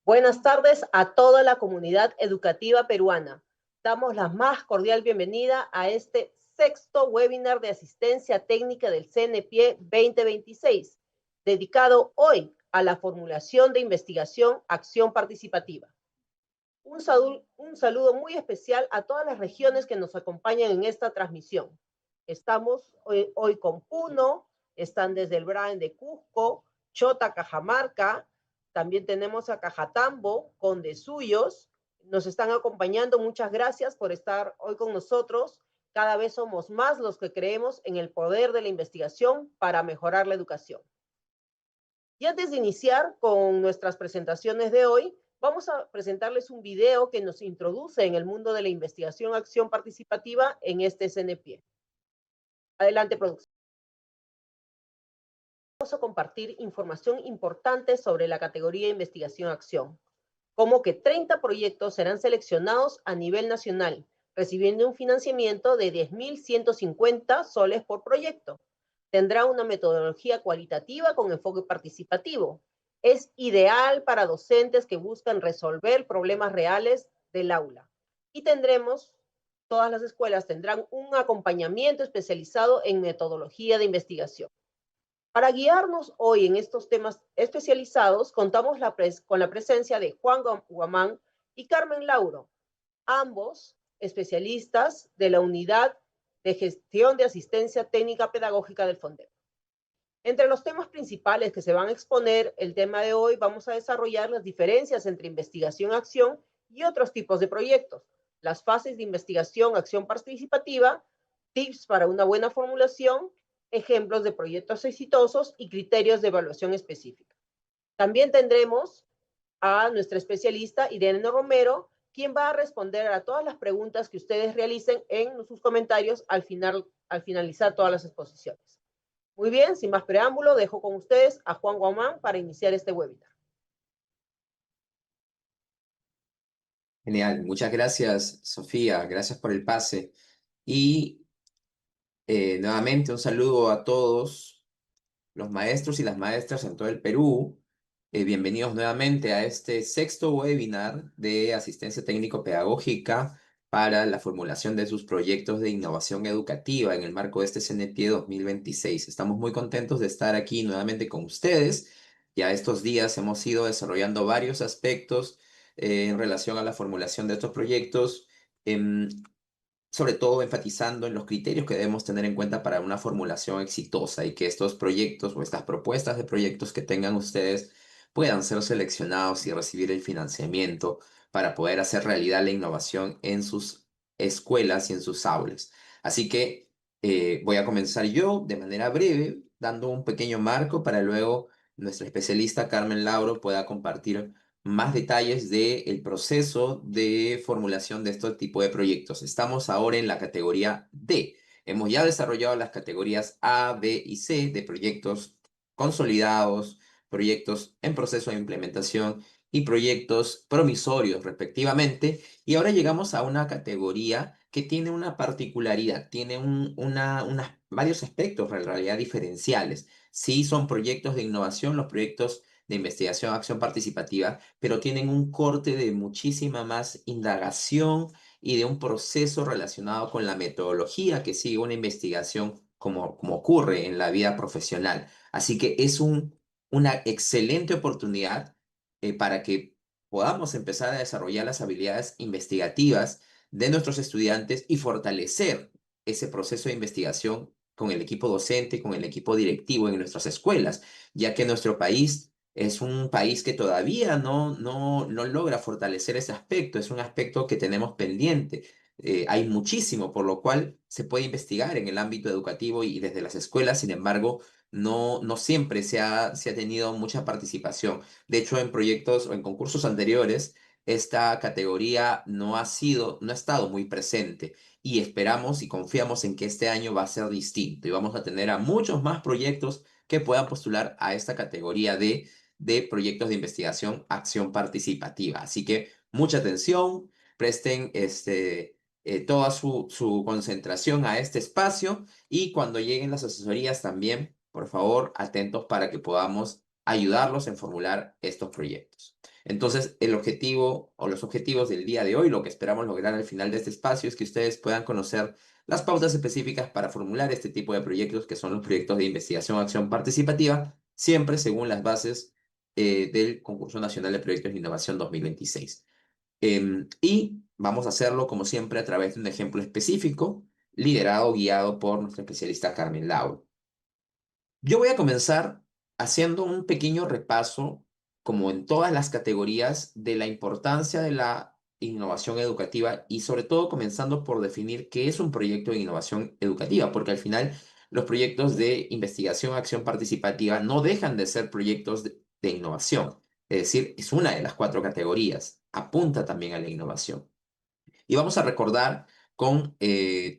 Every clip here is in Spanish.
Buenas tardes a toda la comunidad educativa peruana. Damos la más cordial bienvenida a este sexto webinar de asistencia técnica del CNPie 2026, dedicado hoy a la formulación de investigación acción participativa. Un saludo muy especial a todas las regiones que nos acompañan en esta transmisión. Estamos hoy con Puno, están desde el Brain de Cusco, Chota, Cajamarca, también tenemos a Cajatambo, Condesuyos, nos están acompañando. Muchas gracias por estar hoy con nosotros. Cada vez somos más los que creemos en el poder de la investigación para mejorar la educación. Y antes de iniciar con nuestras presentaciones de hoy, vamos a presentarles un video que nos introduce en el mundo de la investigación acción participativa en este CNPie. Adelante, producción. Vamos a compartir información importante sobre la categoría investigación acción, como que 30 proyectos serán seleccionados a nivel nacional, recibiendo un financiamiento de 10.150 soles por proyecto. Tendrá una metodología cualitativa con enfoque participativo. Es ideal para docentes que buscan resolver problemas reales del aula. Y todas las escuelas tendrán un acompañamiento especializado en metodología de investigación. Para guiarnos hoy en estos temas especializados, contamos con la presencia de Juan Guamán y Carmen Lauro, ambos especialistas de la Unidad de Gestión de Asistencia Técnica Pedagógica del FONDEP. Entre los temas principales que se van a exponer el tema de hoy, vamos a desarrollar las diferencias entre investigación-acción y otros tipos de proyectos, las fases de investigación-acción participativa, tips para una buena formulación, ejemplos de proyectos exitosos y criterios de evaluación específica. También tendremos a nuestra especialista Irene Romero, quien va a responder a todas las preguntas que ustedes realicen en sus comentarios al finalizar todas las exposiciones. Muy bien, sin más preámbulo, dejo con ustedes a Juan Guamán para iniciar este webinar. Genial, muchas gracias, Sofía, gracias por el pase. Y nuevamente un saludo a todos los maestros y las maestras en todo el Perú. Bienvenidos nuevamente a este sexto webinar de asistencia técnico-pedagógica para la formulación de sus proyectos de innovación educativa en el marco de este CNPie 2026. Estamos muy contentos de estar aquí nuevamente con ustedes. Ya estos días hemos ido desarrollando varios aspectos en relación a la formulación de estos proyectos. Sobre todo enfatizando en los criterios que debemos tener en cuenta para una formulación exitosa y que estos proyectos o estas propuestas de proyectos que tengan ustedes puedan ser seleccionados y recibir el financiamiento para poder hacer realidad la innovación en sus escuelas y en sus aulas. Así que voy a comenzar yo de manera breve, dando un pequeño marco para luego nuestra especialista Carmen Lauro pueda compartir más detalles del proceso de formulación de este tipo de proyectos. Estamos ahora en la categoría D. Hemos ya desarrollado las categorías A, B y C de proyectos consolidados, proyectos en proceso de implementación y proyectos promisorios, respectivamente. Y ahora llegamos a una categoría que tiene una particularidad, tiene varios aspectos en realidad diferenciales. Sí son proyectos de innovación, los proyectos de investigación, acción participativa, pero tienen un corte de muchísima más indagación y de un proceso relacionado con la metodología que sigue una investigación como ocurre en la vida profesional. Así que es una excelente oportunidad para que podamos empezar a desarrollar las habilidades investigativas de nuestros estudiantes y fortalecer ese proceso de investigación con el equipo docente, con el equipo directivo en nuestras escuelas, ya que nuestro país es un país que todavía no logra fortalecer ese aspecto, es un aspecto que tenemos pendiente. Hay muchísimo por lo cual se puede investigar en el ámbito educativo y desde las escuelas, sin embargo, no siempre se ha tenido mucha participación. De hecho, en proyectos o en concursos anteriores, esta categoría no ha estado muy presente y esperamos y confiamos en que este año va a ser distinto y vamos a tener a muchos más proyectos que puedan postular a esta categoría de proyectos de investigación, acción participativa. Así que mucha atención, presten toda su concentración a este espacio y cuando lleguen las asesorías también, por favor, atentos para que podamos ayudarlos en formular estos proyectos. Entonces, el objetivo o los objetivos del día de hoy, lo que esperamos lograr al final de este espacio es que ustedes puedan conocer las pautas específicas para formular este tipo de proyectos, que son los proyectos de investigación acción participativa, siempre según las bases del Concurso Nacional de Proyectos de Innovación 2026. Y vamos a hacerlo, como siempre, a través de un ejemplo específico, liderado, guiado por nuestra especialista Carmen Lau. Yo voy a comenzar haciendo un pequeño repaso, como en todas las categorías, de la importancia de la innovación educativa y sobre todo comenzando por definir qué es un proyecto de innovación educativa, porque al final los proyectos de investigación, acción participativa no dejan de ser proyectos de innovación. Es decir, es una de las cuatro categorías, apunta también a la innovación. Y vamos a recordar con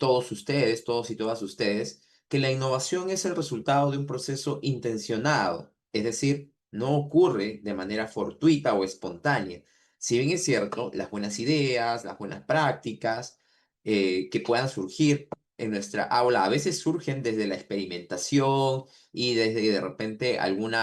todos ustedes, todos y todas ustedes, que la innovación es el resultado de un proceso intencionado, es decir, no ocurre de manera fortuita o espontánea. Si bien es cierto, las buenas ideas, las buenas prácticas que puedan surgir en nuestra aula a veces surgen desde la experimentación y desde de repente algún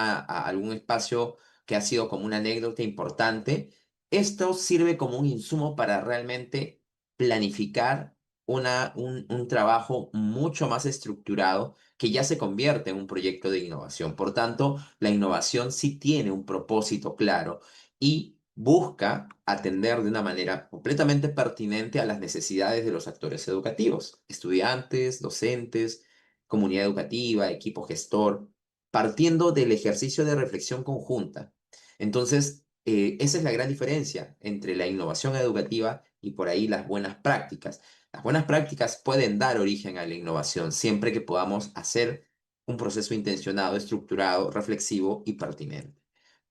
espacio que ha sido como una anécdota importante. Esto sirve como un insumo para realmente planificar un trabajo mucho más estructurado que ya se convierte en un proyecto de innovación. Por tanto, la innovación sí tiene un propósito claro y busca atender de una manera completamente pertinente a las necesidades de los actores educativos, estudiantes, docentes, comunidad educativa, equipo gestor, partiendo del ejercicio de reflexión conjunta. Entonces, esa es la gran diferencia entre la innovación educativa y por ahí las buenas prácticas. Las buenas prácticas pueden dar origen a la innovación siempre que podamos hacer un proceso intencionado, estructurado, reflexivo y pertinente.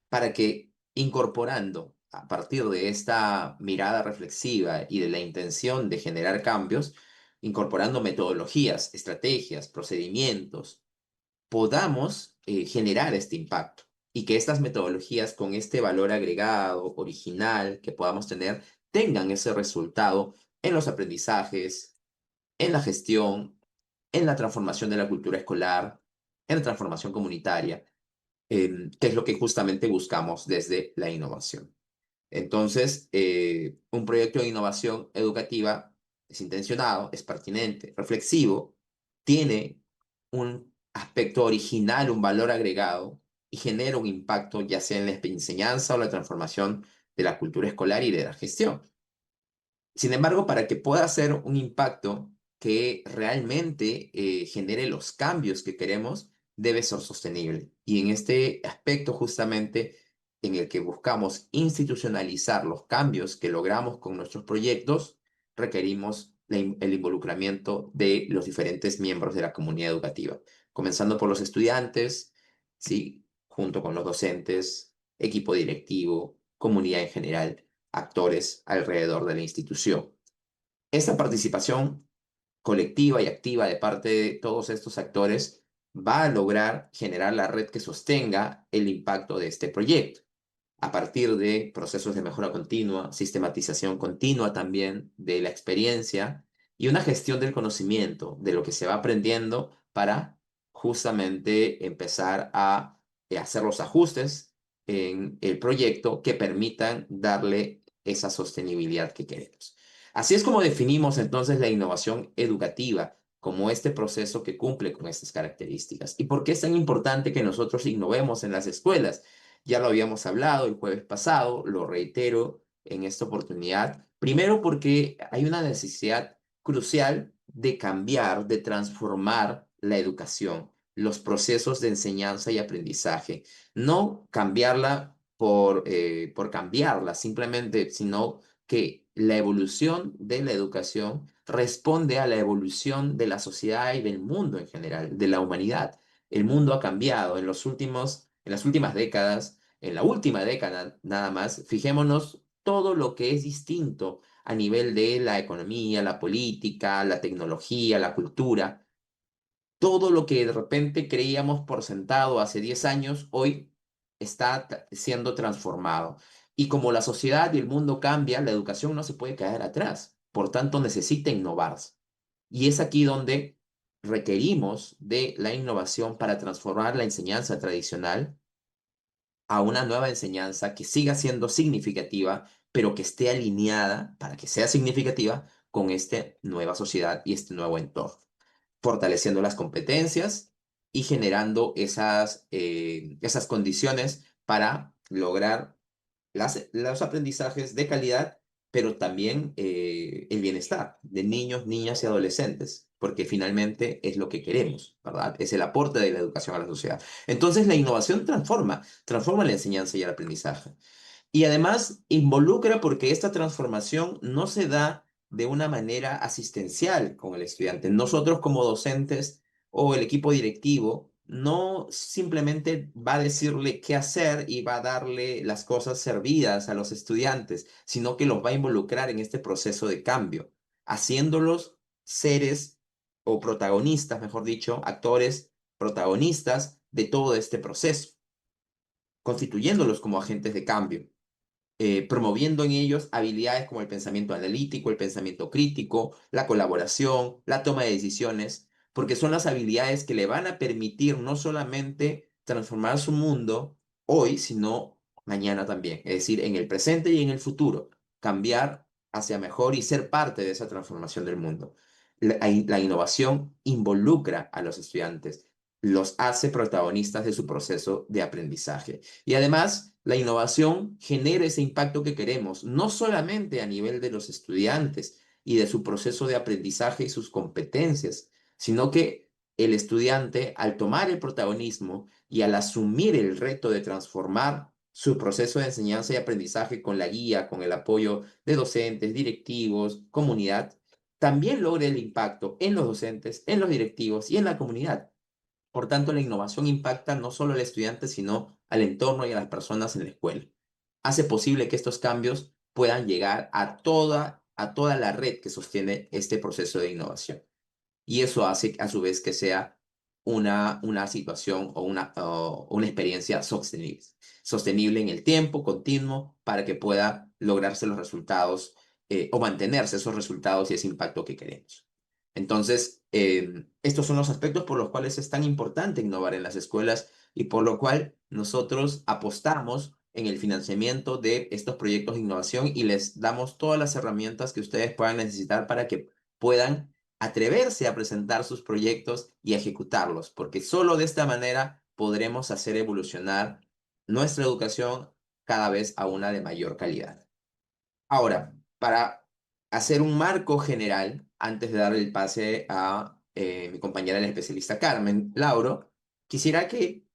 Para que incorporando a partir de esta mirada reflexiva y de la intención de generar cambios, incorporando metodologías, estrategias, procedimientos, podamos generar este impacto y que estas metodologías con este valor agregado, original que podamos tener, tengan ese resultado en los aprendizajes, en la gestión, en la transformación de la cultura escolar, en la transformación comunitaria, que es lo que justamente buscamos desde la innovación. Entonces, un proyecto de innovación educativa es intencionado, es pertinente, reflexivo, tiene un aspecto original, un valor agregado y genera un impacto ya sea en la enseñanza o la transformación de la cultura escolar y de la gestión. Sin embargo, para que pueda hacer un impacto que realmente genere los cambios que queremos, debe ser sostenible. Y en este aspecto justamente en el que buscamos institucionalizar los cambios que logramos con nuestros proyectos, requerimos el involucramiento de los diferentes miembros de la comunidad educativa, comenzando por los estudiantes, ¿sí? Junto con los docentes, equipo directivo, comunidad en general, actores alrededor de la institución. Esta participación colectiva y activa de parte de todos estos actores va a lograr generar la red que sostenga el impacto de este proyecto, a partir de procesos de mejora continua, sistematización continua también de la experiencia y una gestión del conocimiento, de lo que se va aprendiendo para justamente empezar a hacer los ajustes en el proyecto que permitan darle esa sostenibilidad que queremos. Así es como definimos entonces la innovación educativa como este proceso que cumple con estas características. ¿Y por qué es tan importante que nosotros innovemos en las escuelas? Ya lo habíamos hablado el jueves pasado, lo reitero en esta oportunidad. Primero porque hay una necesidad crucial de cambiar, de transformar la educación, los procesos de enseñanza y aprendizaje. No cambiarla por cambiarla simplemente, sino que la evolución de la educación responde a la evolución de la sociedad y del mundo en general, de la humanidad. El mundo ha cambiado en las últimas décadas, en la última década nada más. Fijémonos todo lo que es distinto a nivel de la economía, la política, la tecnología, la cultura. Todo lo que de repente creíamos por sentado hace 10 años, hoy está siendo transformado. Y como la sociedad y el mundo cambian, la educación no se puede quedar atrás. Por tanto, necesita innovarse. Y es aquí donde requerimos de la innovación para transformar la enseñanza tradicional a una nueva enseñanza que siga siendo significativa, pero que esté alineada para que sea significativa con esta nueva sociedad y este nuevo entorno, fortaleciendo las competencias y generando esas condiciones para lograr los aprendizajes de calidad, pero también el bienestar de niños, niñas y adolescentes, porque finalmente es lo que queremos, ¿verdad? Es el aporte de la educación a la sociedad. Entonces la innovación transforma la enseñanza y el aprendizaje. Y además involucra porque esta transformación no se da de una manera asistencial con el estudiante. Nosotros como docentes o el equipo directivo no simplemente va a decirle qué hacer y va a darle las cosas servidas a los estudiantes, sino que los va a involucrar en este proceso de cambio, haciéndolos seres o protagonistas, mejor dicho, actores protagonistas de todo este proceso, constituyéndolos como agentes de cambio, promoviendo en ellos habilidades como el pensamiento analítico, el pensamiento crítico, la colaboración, la toma de decisiones, porque son las habilidades que le van a permitir no solamente transformar su mundo hoy, sino mañana también, es decir, en el presente y en el futuro, cambiar hacia mejor y ser parte de esa transformación del mundo. La innovación involucra a los estudiantes, los hace protagonistas de su proceso de aprendizaje. Y además, la innovación genera ese impacto que queremos, no solamente a nivel de los estudiantes y de su proceso de aprendizaje y sus competencias, sino que el estudiante, al tomar el protagonismo y al asumir el reto de transformar su proceso de enseñanza y aprendizaje con la guía, con el apoyo de docentes, directivos, comunidad, también logra el impacto en los docentes, en los directivos y en la comunidad. Por tanto, la innovación impacta no solo al estudiante, sino al entorno y a las personas en la escuela. Hace posible que estos cambios puedan llegar a toda la red que sostiene este proceso de innovación. Y eso hace a su vez que sea una situación o una experiencia sostenible. Sostenible en el tiempo, continuo, para que pueda lograrse los resultados o mantenerse esos resultados y ese impacto que queremos. Entonces, estos son los aspectos por los cuales es tan importante innovar en las escuelas y por lo cual nosotros apostamos en el financiamiento de estos proyectos de innovación y les damos todas las herramientas que ustedes puedan necesitar para que puedan atreverse a presentar sus proyectos y ejecutarlos, porque solo de esta manera podremos hacer evolucionar nuestra educación cada vez a una de mayor calidad. Ahora, para hacer un marco general, antes de darle el pase a mi compañera, la especialista Carmen Lauro, quisiera que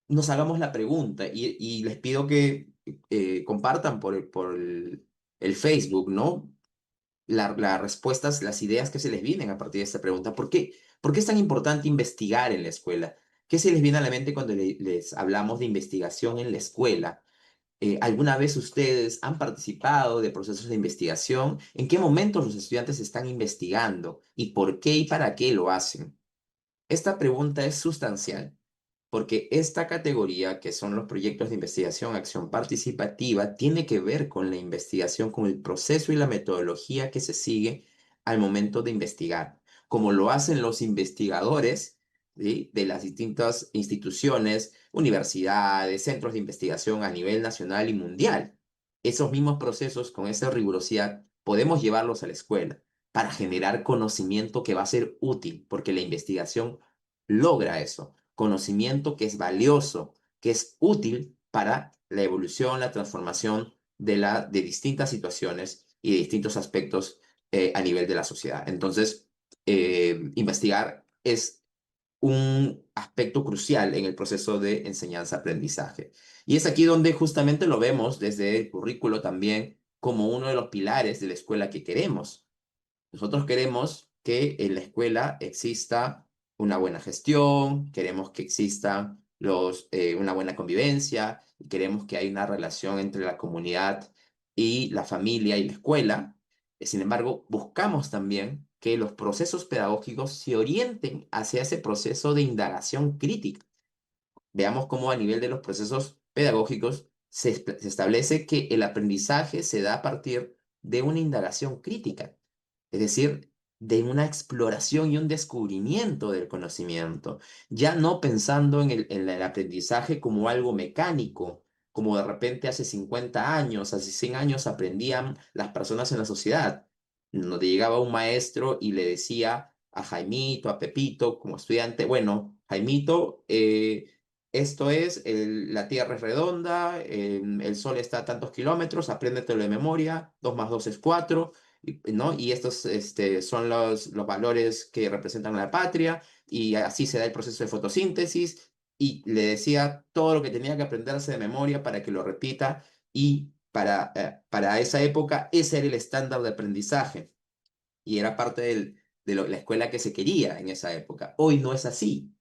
nos hagamos la pregunta y les pido que compartan por el Facebook, ¿no? Las respuestas, las ideas que se les vienen a partir de esta pregunta. ¿Por qué es tan importante investigar en la escuela? ¿Qué se les viene a la mente cuando les hablamos de investigación en la escuela? ¿Alguna vez ustedes han participado de procesos de investigación? ¿En qué momentos los estudiantes están investigando? ¿Y por qué y para qué lo hacen? Esta pregunta es sustancial porque esta categoría, que son los proyectos de investigación, acción participativa, tiene que ver con la investigación, con el proceso y la metodología que se sigue al momento de investigar, como lo hacen los investigadores, ¿sí?, de las distintas instituciones, universidades, centros de investigación a nivel nacional y mundial. Esos mismos procesos, con esa rigurosidad, podemos llevarlos a la escuela para generar conocimiento que va a ser útil, porque la investigación logra eso, conocimiento que es valioso, que es útil para la evolución, la transformación de distintas situaciones y de distintos aspectos a nivel de la sociedad. Entonces, investigar es un aspecto crucial en el proceso de enseñanza-aprendizaje. Y es aquí donde justamente lo vemos desde el currículo también como uno de los pilares de la escuela que queremos. Nosotros queremos que en la escuela exista una buena gestión, queremos que exista una buena convivencia, y queremos que haya una relación entre la comunidad y la familia y la escuela. Sin embargo, buscamos también que los procesos pedagógicos se orienten hacia ese proceso de indagación crítica. Veamos cómo a nivel de los procesos pedagógicos se establece que el aprendizaje se da a partir de una indagación crítica, es decir, de una exploración y un descubrimiento del conocimiento, ya no pensando en el aprendizaje como algo mecánico, como de repente hace 50 años, hace 100 años aprendían las personas en la sociedad. Donde llegaba un maestro y le decía a Jaimito, a Pepito, como estudiante, bueno, Jaimito, esto es, la Tierra es redonda, el Sol está a tantos kilómetros, apréndetelo de memoria, 2 más 2 es 4, ¿no? Y estos son los valores que representan la patria, y así se da el proceso de fotosíntesis, y le decía todo lo que tenía que aprenderse de memoria para que lo repita, y para esa época ese era el estándar de aprendizaje, y era parte la escuela que se quería en esa época. Hoy no es así.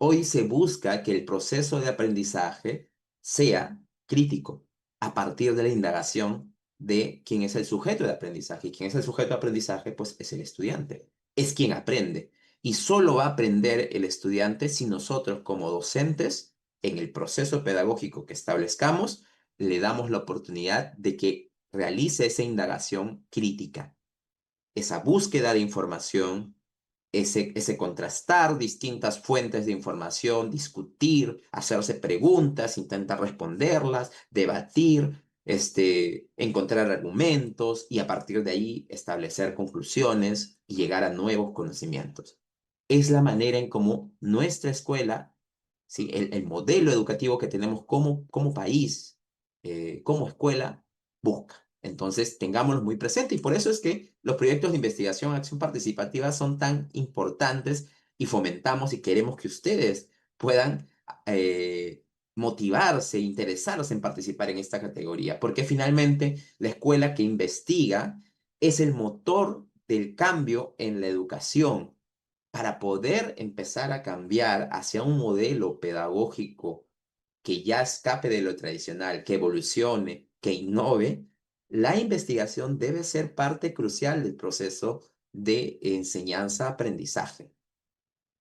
Hoy se busca que el proceso de aprendizaje sea crítico a partir de la indagación de quién es el sujeto de aprendizaje. Y quién es el sujeto de aprendizaje, pues es el estudiante. Es quien aprende. Y solo va a aprender el estudiante si nosotros como docentes, en el proceso pedagógico que establezcamos, le damos la oportunidad de que realice esa indagación crítica, esa búsqueda de información, ese contrastar distintas fuentes de información, discutir, hacerse preguntas, intentar responderlas, debatir, encontrar argumentos y a partir de ahí establecer conclusiones y llegar a nuevos conocimientos. Es la manera en cómo nuestra escuela, ¿sí? El modelo educativo que tenemos como país, como escuela, busca. Entonces, tengámoslo muy presente y por eso es que los proyectos de investigación, acción participativa son tan importantes y fomentamos y queremos que ustedes puedan motivarse, interesarse en participar en esta categoría, porque finalmente la escuela que investiga es el motor del cambio en la educación para poder empezar a cambiar hacia un modelo pedagógico que ya escape de lo tradicional, que evolucione, que innove. La investigación debe ser parte crucial del proceso de enseñanza-aprendizaje.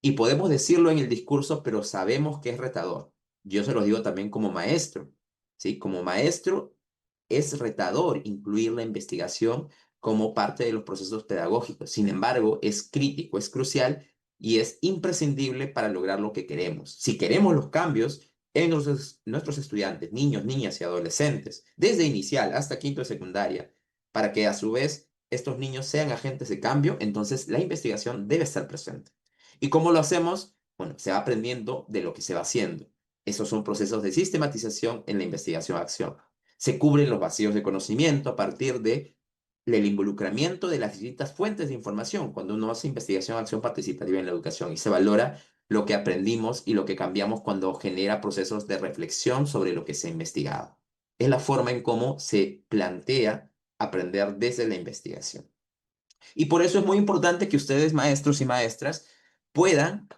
Y podemos decirlo en el discurso, pero sabemos que es retador. Yo se lo digo también como maestro, ¿sí? Como maestro es retador incluir la investigación como parte de los procesos pedagógicos. Sin embargo, es crítico, es crucial y es imprescindible para lograr lo que queremos. Si queremos los cambios en nuestros estudiantes, niños, niñas y adolescentes, desde inicial hasta quinto de secundaria, para que a su vez estos niños sean agentes de cambio, entonces la investigación debe estar presente. ¿Y cómo lo hacemos? Bueno, se va aprendiendo de lo que se va haciendo. Esos son procesos de sistematización en la investigación-acción. Se cubren los vacíos de conocimiento a partir del involucramiento de las distintas fuentes de información cuando uno hace investigación-acción participativa en la educación y se valora lo que aprendimos y lo que cambiamos cuando genera procesos de reflexión sobre lo que se ha investigado. Es la forma en cómo se plantea aprender desde la investigación. Y por eso es muy importante que ustedes, maestros y maestras, puedan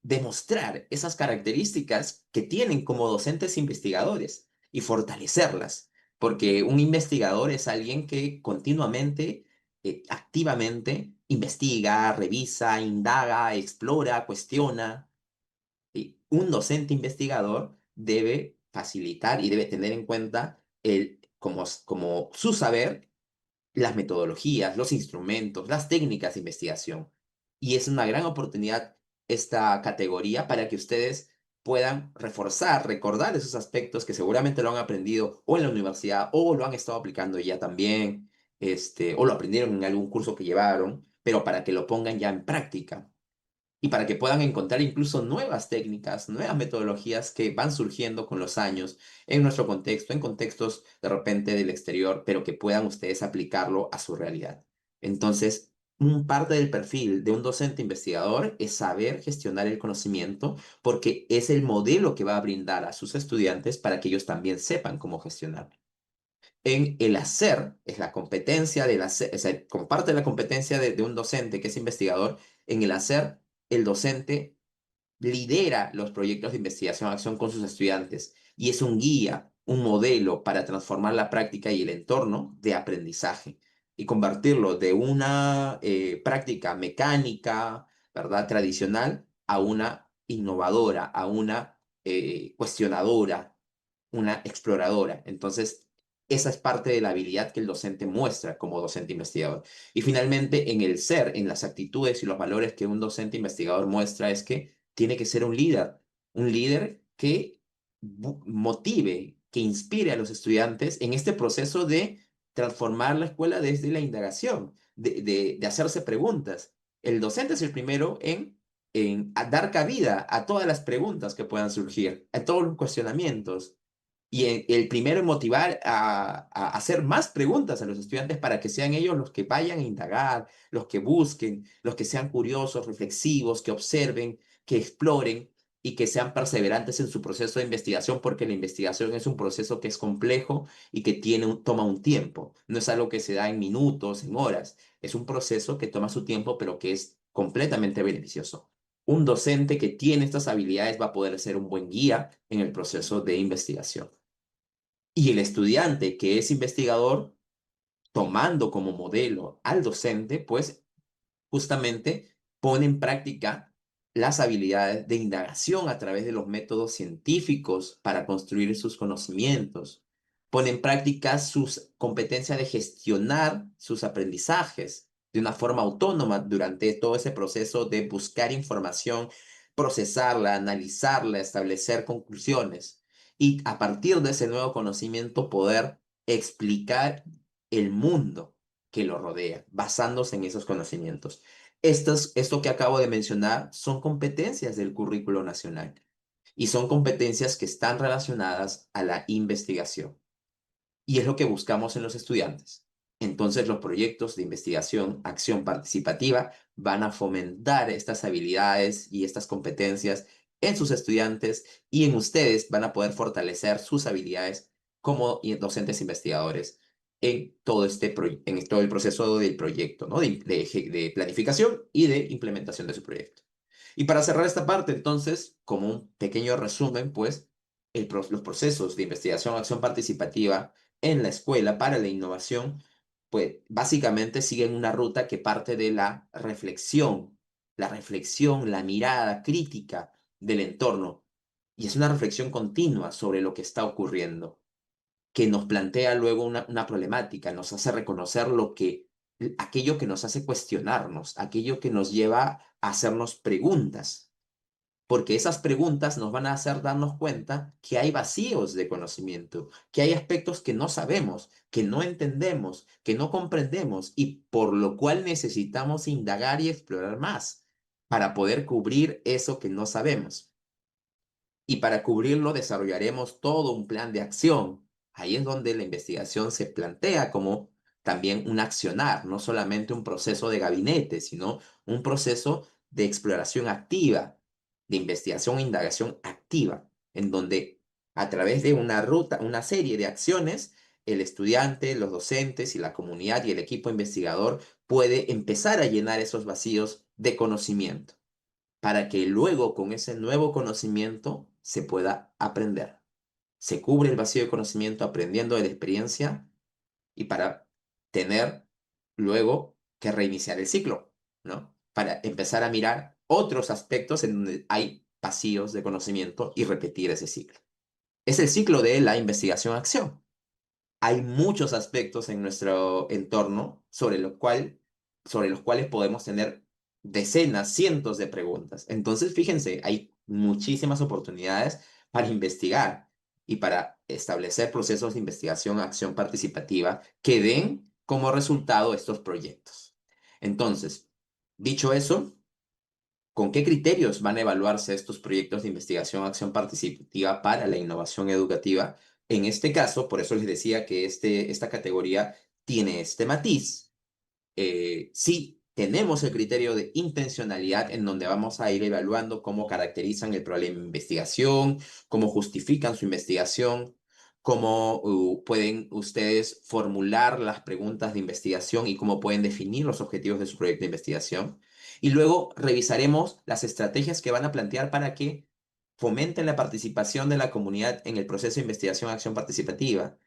demostrar esas características que tienen como docentes investigadores y fortalecerlas, porque un investigador es alguien que continuamente, activamente, investiga, revisa, indaga, explora, cuestiona. Y un docente investigador debe facilitar y debe tener en cuenta como su saber las metodologías, los instrumentos, las técnicas de investigación. Y es una gran oportunidad esta categoría para que ustedes puedan reforzar, recordar esos aspectos que seguramente lo han aprendido o en la universidad o lo han estado aplicando ya también, o lo aprendieron en algún curso que llevaron, pero para que lo pongan ya en práctica y para que puedan encontrar incluso nuevas técnicas, nuevas metodologías que van surgiendo con los años en nuestro contexto, en contextos de repente del exterior, pero que puedan ustedes aplicarlo a su realidad. Entonces, parte del perfil de un docente investigador es saber gestionar el conocimiento porque es el modelo que va a brindar a sus estudiantes para que ellos también sepan cómo gestionar. En el hacer, es la competencia del hacer, o sea, comparte la competencia de un docente que es investigador. En el hacer, el docente lidera los proyectos de investigación-acción con sus estudiantes y es un guía, un modelo para transformar la práctica y el entorno de aprendizaje y convertirlo de una práctica mecánica, ¿verdad? Tradicional a una innovadora, a una cuestionadora, una exploradora. Entonces, esa es parte de la habilidad que el docente muestra como docente investigador. Y finalmente, en el ser, en las actitudes y los valores que un docente investigador muestra es que tiene que ser un líder que motive que inspire a los estudiantes en este proceso de transformar la escuela desde la indagación, de hacerse preguntas. El docente es el primero en dar cabida a todas las preguntas que puedan surgir, a todos los cuestionamientos. Y el primero en motivar a hacer más preguntas a los estudiantes para que sean ellos los que vayan a indagar, los que busquen, los que sean curiosos, reflexivos, que observen, que exploren y que sean perseverantes en su proceso de investigación, porque la investigación es un proceso que es complejo y que toma un tiempo. No es algo que se da en minutos, en horas. Es un proceso que toma su tiempo, pero que es completamente beneficioso. Un docente que tiene estas habilidades va a poder ser un buen guía en el proceso de investigación. Y el estudiante que es investigador, tomando como modelo al docente, pues justamente pone en práctica las habilidades de indagación a través de los métodos científicos para construir sus conocimientos. Pone en práctica sus competencias de gestionar sus aprendizajes de una forma autónoma durante todo ese proceso de buscar información, procesarla, analizarla, establecer conclusiones y a partir de ese nuevo conocimiento poder explicar el mundo que lo rodea, basándose en esos conocimientos. Esto que acabo de mencionar son competencias del currículo nacional y son competencias que están relacionadas a la investigación. Y es lo que buscamos en los estudiantes. Entonces, los proyectos de investigación, acción participativa, van a fomentar estas habilidades y estas competencias en sus estudiantes y en ustedes van a poder fortalecer sus habilidades como docentes investigadores en en todo el proceso del proyecto, ¿no? De planificación y de implementación de su proyecto. Y para cerrar esta parte, entonces, como un pequeño resumen, pues, los procesos de investigación, acción participativa en la escuela para la innovación, pues básicamente siguen una ruta que parte de la reflexión, la mirada crítica del entorno. Y es una reflexión continua sobre lo que está ocurriendo, que nos plantea luego una problemática, nos hace reconocer aquello que nos hace cuestionarnos, aquello que nos lleva a hacernos preguntas porque esas preguntas nos van a hacer darnos cuenta que hay vacíos de conocimiento, que hay aspectos que no sabemos, que no entendemos, que no comprendemos y por lo cual necesitamos indagar y explorar más para poder cubrir eso que no sabemos. Y para cubrirlo desarrollaremos todo un plan de acción. Ahí es donde la investigación se plantea como también un accionar, no solamente un proceso de gabinete, sino un proceso de exploración activa, de investigación e indagación activa, en donde a través de una ruta, una serie de acciones, el estudiante, los docentes y la comunidad y el equipo investigador puede empezar a llenar esos vacíos de conocimiento para que luego con ese nuevo conocimiento se pueda aprender. Se cubre el vacío de conocimiento aprendiendo de la experiencia y para tener luego que reiniciar el ciclo, ¿no? Para empezar a mirar otros aspectos en donde hay vacíos de conocimiento y repetir ese ciclo. Es el ciclo de la investigación-acción. Hay muchos aspectos en nuestro entorno sobre los cuales podemos tener decenas, cientos de preguntas. Entonces, fíjense, hay muchísimas oportunidades para investigar y para establecer procesos de investigación, acción participativa que den como resultado estos proyectos. Entonces, dicho eso, ¿con qué criterios van a evaluarse estos proyectos de investigación, acción participativa para la innovación educativa? En este caso, por eso les decía que esta categoría tiene este matiz. Sí, tenemos el criterio de intencionalidad en donde vamos a ir evaluando cómo caracterizan el problema de investigación, cómo justifican su investigación, cómo pueden ustedes formular las preguntas de investigación y cómo pueden definir los objetivos de su proyecto de investigación. Y luego revisaremos las estrategias que van a plantear para que fomenten la participación de la comunidad en el proceso de investigación acción participativa,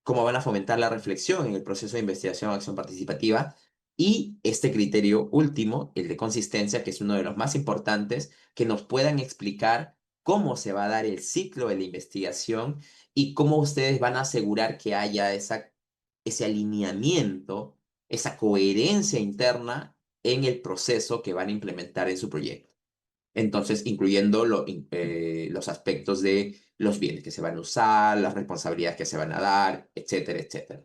cómo van a fomentar la reflexión en el proceso de investigación acción participativa y este criterio último, el de consistencia, que es uno de los más importantes, que nos puedan explicar cómo se va a dar el ciclo de la investigación y cómo ustedes van a asegurar que haya ese alineamiento, esa coherencia interna en el proceso que van a implementar en su proyecto. Entonces, incluyendo los los aspectos de los bienes que se van a usar, las responsabilidades que se van a dar, etcétera, etcétera.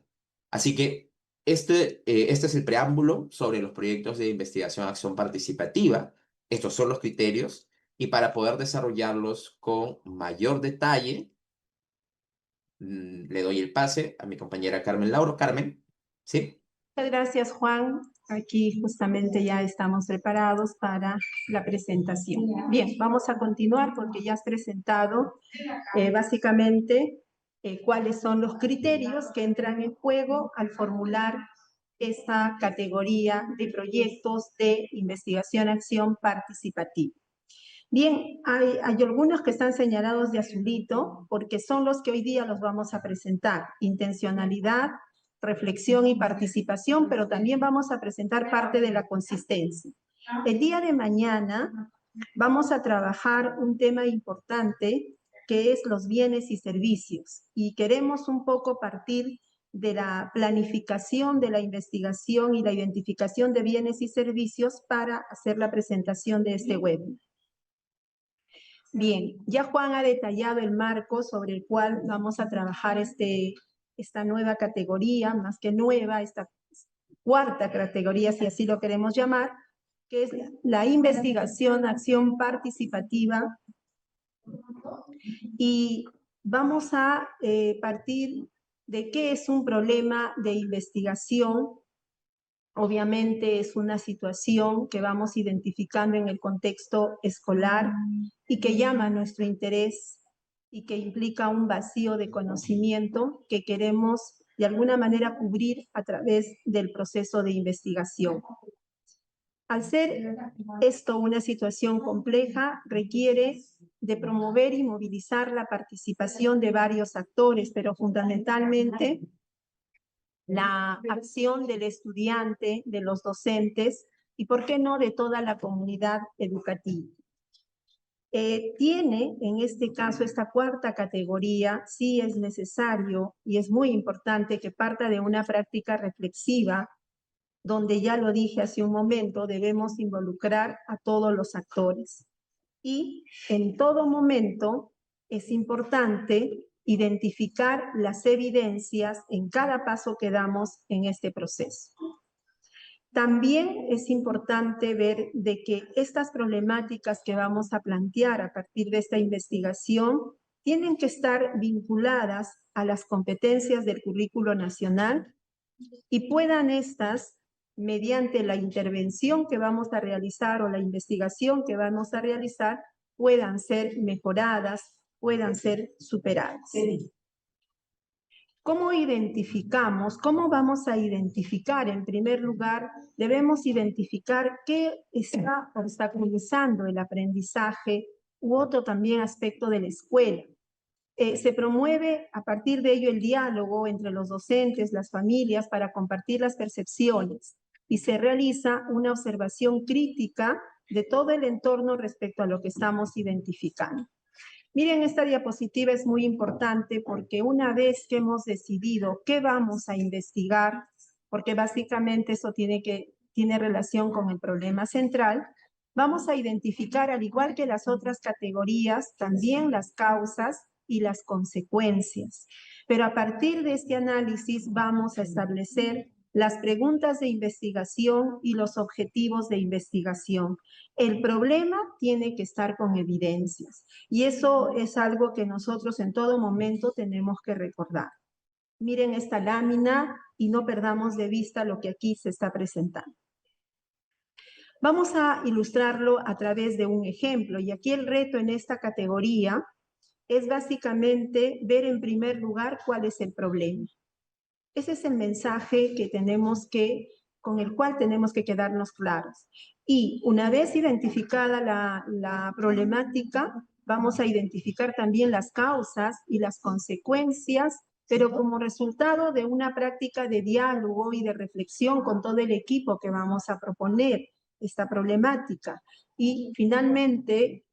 Así que este es el preámbulo sobre los proyectos de investigación acción participativa. Estos son los criterios y para poder desarrollarlos con mayor detalle, le doy el pase a mi compañera Carmen Lauro. Carmen, ¿sí? Muchas gracias, Juan. Aquí justamente ya estamos preparados para la presentación. Bien, vamos a continuar porque ya has presentado básicamente cuáles son los criterios que entran en juego al formular esta categoría de proyectos de investigación-acción participativa. Bien, hay algunos que están señalados de azulito porque son los que hoy día los vamos a presentar. Intencionalidad, reflexión y participación, pero también vamos a presentar parte de la consistencia. El día de mañana vamos a trabajar un tema importante que es los bienes y servicios y queremos un poco partir de la planificación de la investigación y la identificación de bienes y servicios para hacer la presentación de este webinar. Bien, ya Juan ha detallado el marco sobre el cual vamos a trabajar esta nueva categoría, más que nueva, esta cuarta categoría, si así lo queremos llamar, que es la investigación, acción participativa. Y vamos a partir de qué es un problema de investigación. Obviamente es una situación que vamos identificando en el contexto escolar y que llama a nuestro interés y que implica un vacío de conocimiento que queremos de alguna manera cubrir a través del proceso de investigación. Al ser esto una situación compleja, requiere de promover y movilizar la participación de varios actores, pero fundamentalmente la acción del estudiante, de los docentes y, ¿por qué no?, de toda la comunidad educativa. Tiene, en este caso, esta cuarta categoría, sí es necesario y es muy importante que parta de una práctica reflexiva, donde ya lo dije hace un momento, debemos involucrar a todos los actores. Y en todo momento es importante identificar las evidencias en cada paso que damos en este proceso. También es importante ver de que estas problemáticas que vamos a plantear a partir de esta investigación tienen que estar vinculadas a las competencias del currículo nacional y puedan estas, mediante la intervención que vamos a realizar o la investigación que vamos a realizar, puedan ser mejoradas, puedan ser superadas. ¿Cómo identificamos? ¿Cómo vamos a identificar? En primer lugar, debemos identificar qué está obstaculizando el aprendizaje u otro también aspecto de la escuela. Se promueve a partir de ello el diálogo entre los docentes, las familias, para compartir las percepciones y se realiza una observación crítica de todo el entorno respecto a lo que estamos identificando. Miren, esta diapositiva es muy importante porque una vez que hemos decidido qué vamos a investigar, porque básicamente eso tiene relación con el problema central, vamos a identificar, al igual que las otras categorías, también las causas y las consecuencias. Pero a partir de este análisis vamos a establecer las preguntas de investigación y los objetivos de investigación. El problema tiene que estar con evidencias y eso es algo que nosotros en todo momento tenemos que recordar. Miren esta lámina y no perdamos de vista lo que aquí se está presentando. Vamos a ilustrarlo a través de un ejemplo y aquí el reto en esta categoría es básicamente ver en primer lugar cuál es el problema. Ese es el mensaje que con el cual tenemos que quedarnos claros. Y una vez identificada la problemática, vamos a identificar también las causas y las consecuencias, pero como resultado de una práctica de diálogo y de reflexión con todo el equipo que vamos a proponer esta problemática. Y finalmente,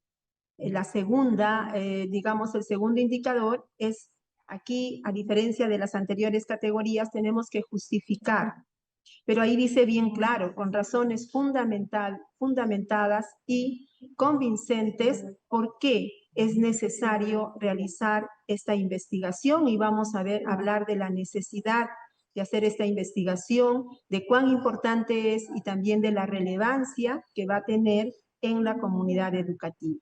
la segunda, digamos, el segundo indicador es aquí, a diferencia de las anteriores categorías, tenemos que justificar. Pero ahí dice bien claro, con razones fundamentadas y convincentes, por qué es necesario realizar esta investigación y vamos a hablar de la necesidad de hacer esta investigación, de cuán importante es y también de la relevancia que va a tener en la comunidad educativa.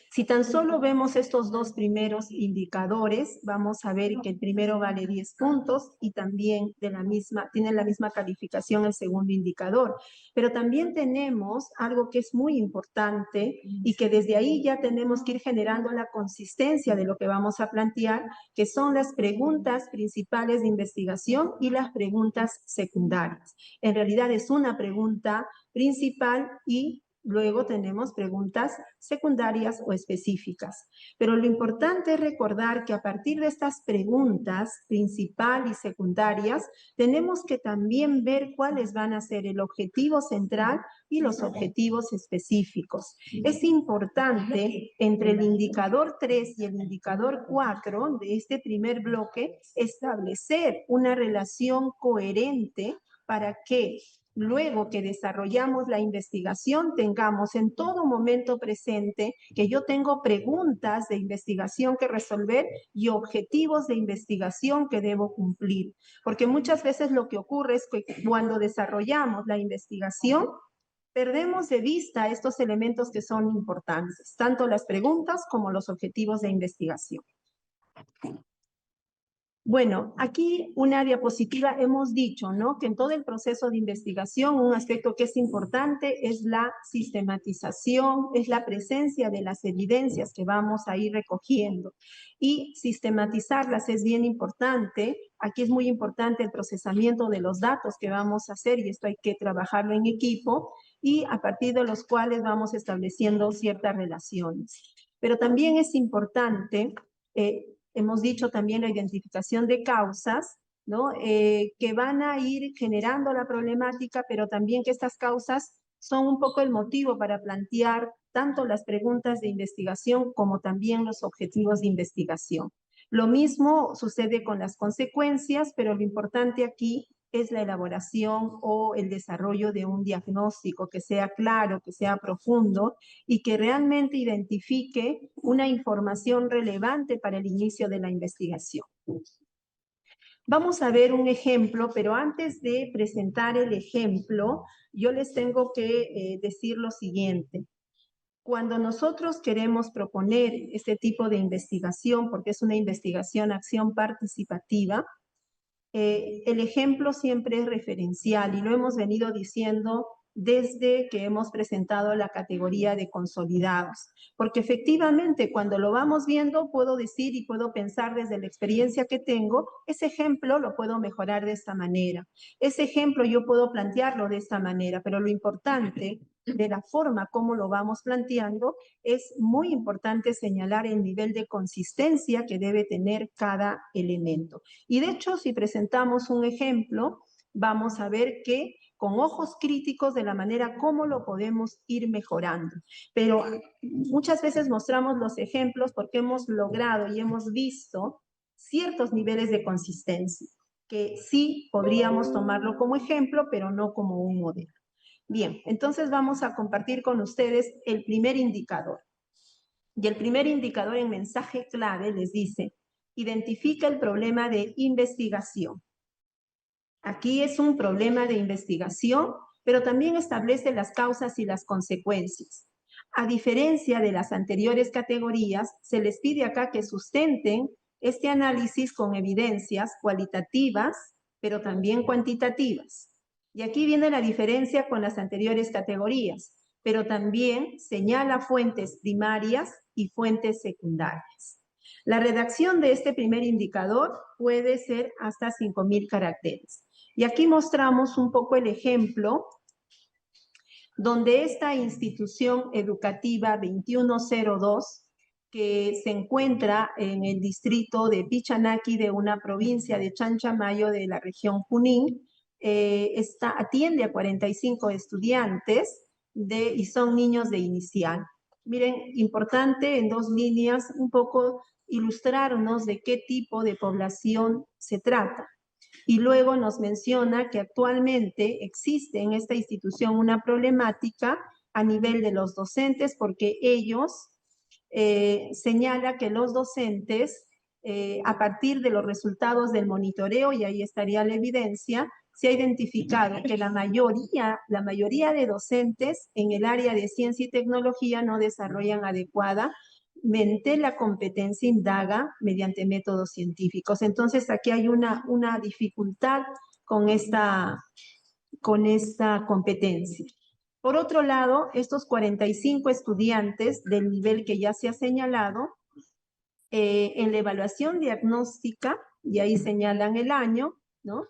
Si tan solo vemos estos dos primeros indicadores, vamos a ver que el primero vale 10 puntos y también tiene la misma calificación el segundo indicador. Pero también tenemos algo que es muy importante y que desde ahí ya tenemos que ir generando la consistencia de lo que vamos a plantear, que son las preguntas principales de investigación y las preguntas secundarias. En realidad es una pregunta principal y luego tenemos preguntas secundarias o específicas. Pero lo importante es recordar que a partir de estas preguntas principal y secundarias, tenemos que también ver cuáles van a ser el objetivo central y los objetivos específicos. Es importante entre el indicador 3 y el indicador 4 de este primer bloque establecer una relación coherente para que luego que desarrollamos la investigación, tengamos en todo momento presente que yo tengo preguntas de investigación que resolver y objetivos de investigación que debo cumplir. Porque muchas veces lo que ocurre es que cuando desarrollamos la investigación, perdemos de vista estos elementos que son importantes, tanto las preguntas como los objetivos de investigación. Bueno, aquí una diapositiva hemos dicho, ¿no? Que en todo el proceso de investigación un aspecto que es importante es la sistematización, es la presencia de las evidencias que vamos a ir recogiendo. Y sistematizarlas es bien importante. Aquí es muy importante el procesamiento de los datos que vamos a hacer y esto hay que trabajarlo en equipo y a partir de los cuales vamos estableciendo ciertas relaciones. Pero también es importante hemos dicho también la identificación de causas, ¿no? Que van a ir generando la problemática, pero también que estas causas son un poco el motivo para plantear tanto las preguntas de investigación como también los objetivos de investigación. Lo mismo sucede con las consecuencias, pero lo importante aquí es la elaboración o el desarrollo de un diagnóstico que sea claro, que sea profundo y que realmente identifique una información relevante para el inicio de la investigación. Vamos a ver un ejemplo, pero antes de presentar el ejemplo, yo les tengo que decir lo siguiente. Cuando nosotros queremos proponer este tipo de investigación, porque es una investigación acción participativa, el ejemplo siempre es referencial y lo hemos venido diciendo desde que hemos presentado la categoría de consolidados. Porque efectivamente, cuando lo vamos viendo, puedo decir y puedo pensar desde la experiencia que tengo, ese ejemplo lo puedo mejorar de esta manera. Ese ejemplo yo puedo plantearlo de esta manera, pero lo importante de la forma como lo vamos planteando, es muy importante señalar el nivel de consistencia que debe tener cada elemento. Y de hecho, si presentamos un ejemplo, vamos a ver que con ojos críticos de la manera como lo podemos ir mejorando. Pero muchas veces mostramos los ejemplos porque hemos logrado y hemos visto ciertos niveles de consistencia, que sí podríamos tomarlo como ejemplo, pero no como un modelo. Bien, entonces vamos a compartir con ustedes el primer indicador. Y el primer indicador en mensaje clave les dice, identifica el problema de investigación. Aquí es un problema de investigación, pero también establece las causas y las consecuencias. A diferencia de las anteriores categorías, se les pide acá que sustenten este análisis con evidencias cualitativas, pero también cuantitativas. Y aquí viene la diferencia con las anteriores categorías, pero también señala fuentes primarias y fuentes secundarias. La redacción de este primer indicador puede ser hasta 5,000 caracteres. Y aquí mostramos un poco el ejemplo donde esta institución educativa 2102, que se encuentra en el distrito de Pichanaki de una provincia de Chanchamayo de la región Junín, atiende a 45 estudiantes y son niños de inicial. Miren, importante en 2 líneas un poco ilustrarnos de qué tipo de población se trata. Y luego nos menciona que actualmente existe en esta institución una problemática a nivel de los docentes porque ellos señala que los docentes, a partir de los resultados del monitoreo, y ahí estaría la evidencia, se ha identificado que la mayoría de docentes en el área de ciencia y tecnología no desarrollan adecuadamente la competencia indaga mediante métodos científicos. Entonces, aquí hay una dificultad con esta competencia. Por otro lado, estos 45 estudiantes del nivel que ya se ha señalado, en la evaluación diagnóstica, y ahí señalan el año, ¿no?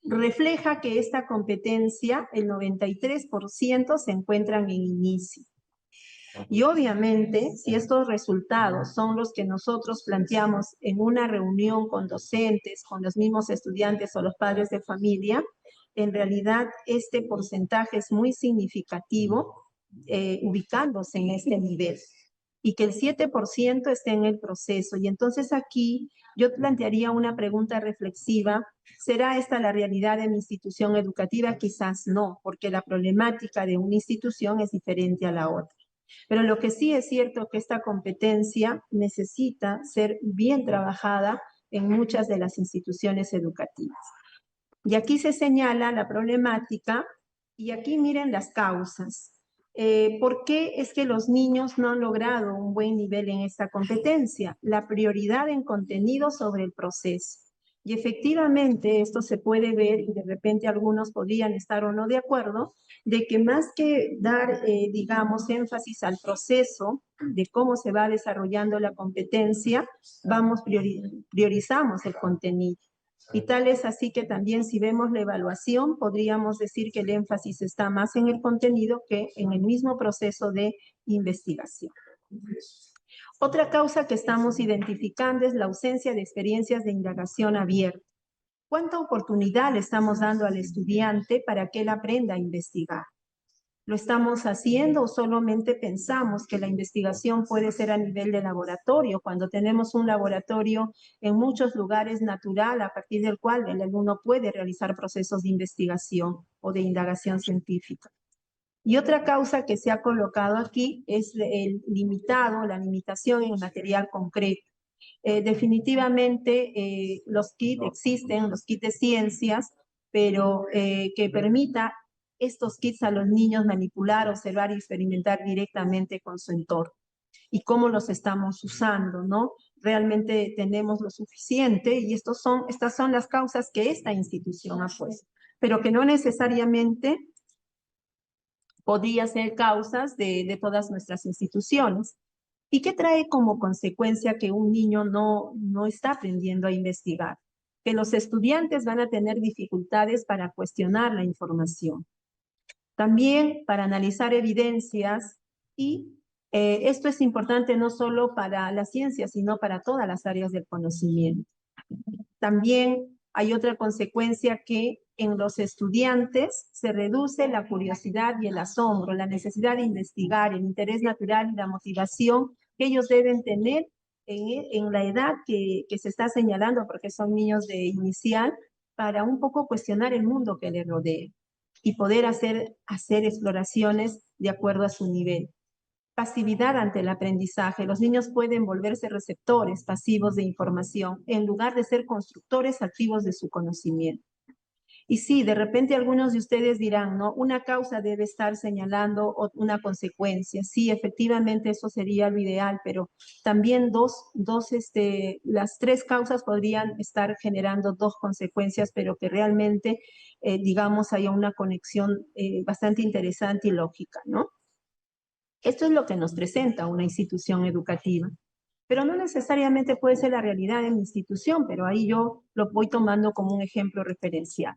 Refleja que esta competencia, el 93% se encuentran en inicio. Y obviamente, si estos resultados son los que nosotros planteamos en una reunión con docentes, con los mismos estudiantes o los padres de familia, en realidad este porcentaje es muy significativo, ubicándose en este nivel. Y que el 7% esté en el proceso. Y entonces aquí yo plantearía una pregunta reflexiva. ¿Será esta la realidad de mi institución educativa? Quizás no, porque la problemática de una institución es diferente a la otra. Pero lo que sí es cierto es que esta competencia necesita ser bien trabajada en muchas de las instituciones educativas. Y aquí se señala la problemática, y aquí miren las causas. ¿Por qué es que los niños no han logrado un buen nivel en esta competencia? La prioridad en contenido sobre el proceso. Y efectivamente esto se puede ver, y de repente algunos podrían estar o no de acuerdo, de que más que dar, digamos, énfasis al proceso de cómo se va desarrollando la competencia, priorizamos el contenido. Y tal es así que también si vemos la evaluación, podríamos decir que el énfasis está más en el contenido que en el mismo proceso de investigación. Otra causa que estamos identificando es la ausencia de experiencias de indagación abierta. ¿Cuánta oportunidad le estamos dando al estudiante para que él aprenda a investigar? ¿Lo estamos haciendo o solamente pensamos que la investigación puede ser a nivel de laboratorio, cuando tenemos un laboratorio en muchos lugares natural a partir del cual el alumno puede realizar procesos de investigación o de indagación científica? Y otra causa que se ha colocado aquí es la limitación en el material concreto. Definitivamente los kits existen, los kits de ciencias, pero que permita estos kits a los niños manipular, observar y experimentar directamente con su entorno. Y cómo los estamos usando, ¿no? Realmente tenemos lo suficiente, y estas son las causas que esta institución ha puesto, pero que no necesariamente podría ser causas de todas nuestras instituciones. ¿Y qué trae como consecuencia que un niño no está aprendiendo a investigar? Que los estudiantes van a tener dificultades para cuestionar la información. También para analizar evidencias, y esto es importante no solo para la ciencia, sino para todas las áreas del conocimiento. También hay otra consecuencia, que en los estudiantes se reduce la curiosidad y el asombro, la necesidad de investigar, el interés natural y la motivación que ellos deben tener en la edad que se está señalando, porque son niños de inicial, para un poco cuestionar el mundo que les rodea y poder hacer exploraciones de acuerdo a su nivel. Pasividad ante el aprendizaje. Los niños pueden volverse receptores pasivos de información en lugar de ser constructores activos de su conocimiento. Y sí, de repente algunos de ustedes dirán, ¿no? Una causa debe estar señalando una consecuencia. Sí, efectivamente eso sería lo ideal, pero también las tres causas podrían estar generando dos consecuencias, pero que realmente, digamos, haya una conexión bastante interesante y lógica, ¿no? Esto es lo que nos presenta una institución educativa, pero no necesariamente puede ser la realidad de mi institución, pero ahí yo lo voy tomando como un ejemplo referencial.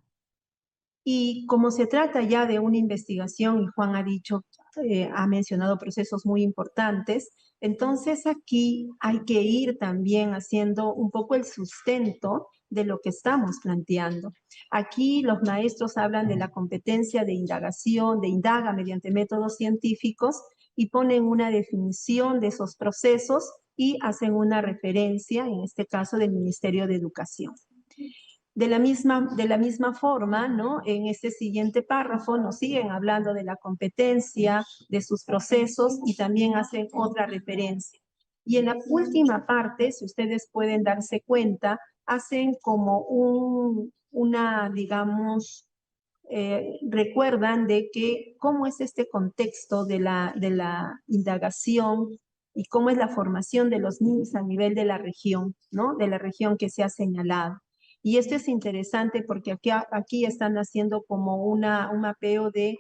Y como se trata ya de una investigación, y Juan ha mencionado procesos muy importantes, entonces aquí hay que ir también haciendo un poco el sustento de lo que estamos planteando. Aquí los maestros hablan de la competencia de indagación, de indaga mediante métodos científicos, y ponen una definición de esos procesos y hacen una referencia, en este caso del Ministerio de Educación. De la misma forma, ¿no? En este siguiente párrafo nos siguen hablando de la competencia, de sus procesos y también hacen otra referencia. Y en la última parte, si ustedes pueden darse cuenta, hacen como digamos, recuerdan de que cómo es este contexto de la indagación y cómo es la formación de los niños a nivel de la región, ¿no? De la región que se ha señalado. Y esto es interesante porque aquí están haciendo como un mapeo de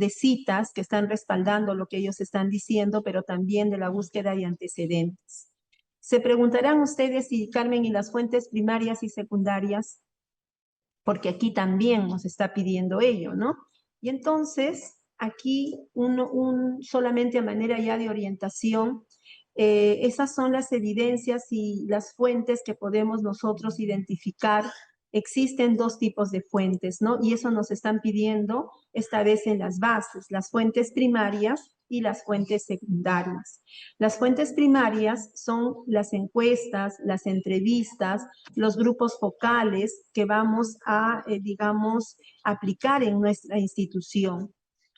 citas que están respaldando lo que ellos están diciendo, pero también de la búsqueda de antecedentes. Se preguntarán ustedes si Carmen y las fuentes primarias y secundarias, porque aquí también nos está pidiendo ello, ¿no? Y entonces, aquí solamente a manera ya de orientación, esas son las evidencias y las fuentes que podemos nosotros identificar. Existen dos tipos de fuentes, ¿no? Y eso nos están pidiendo esta vez en las bases, las fuentes primarias y las fuentes secundarias. Las fuentes primarias son las encuestas, las entrevistas, los grupos focales que vamos a, digamos, aplicar en nuestra institución,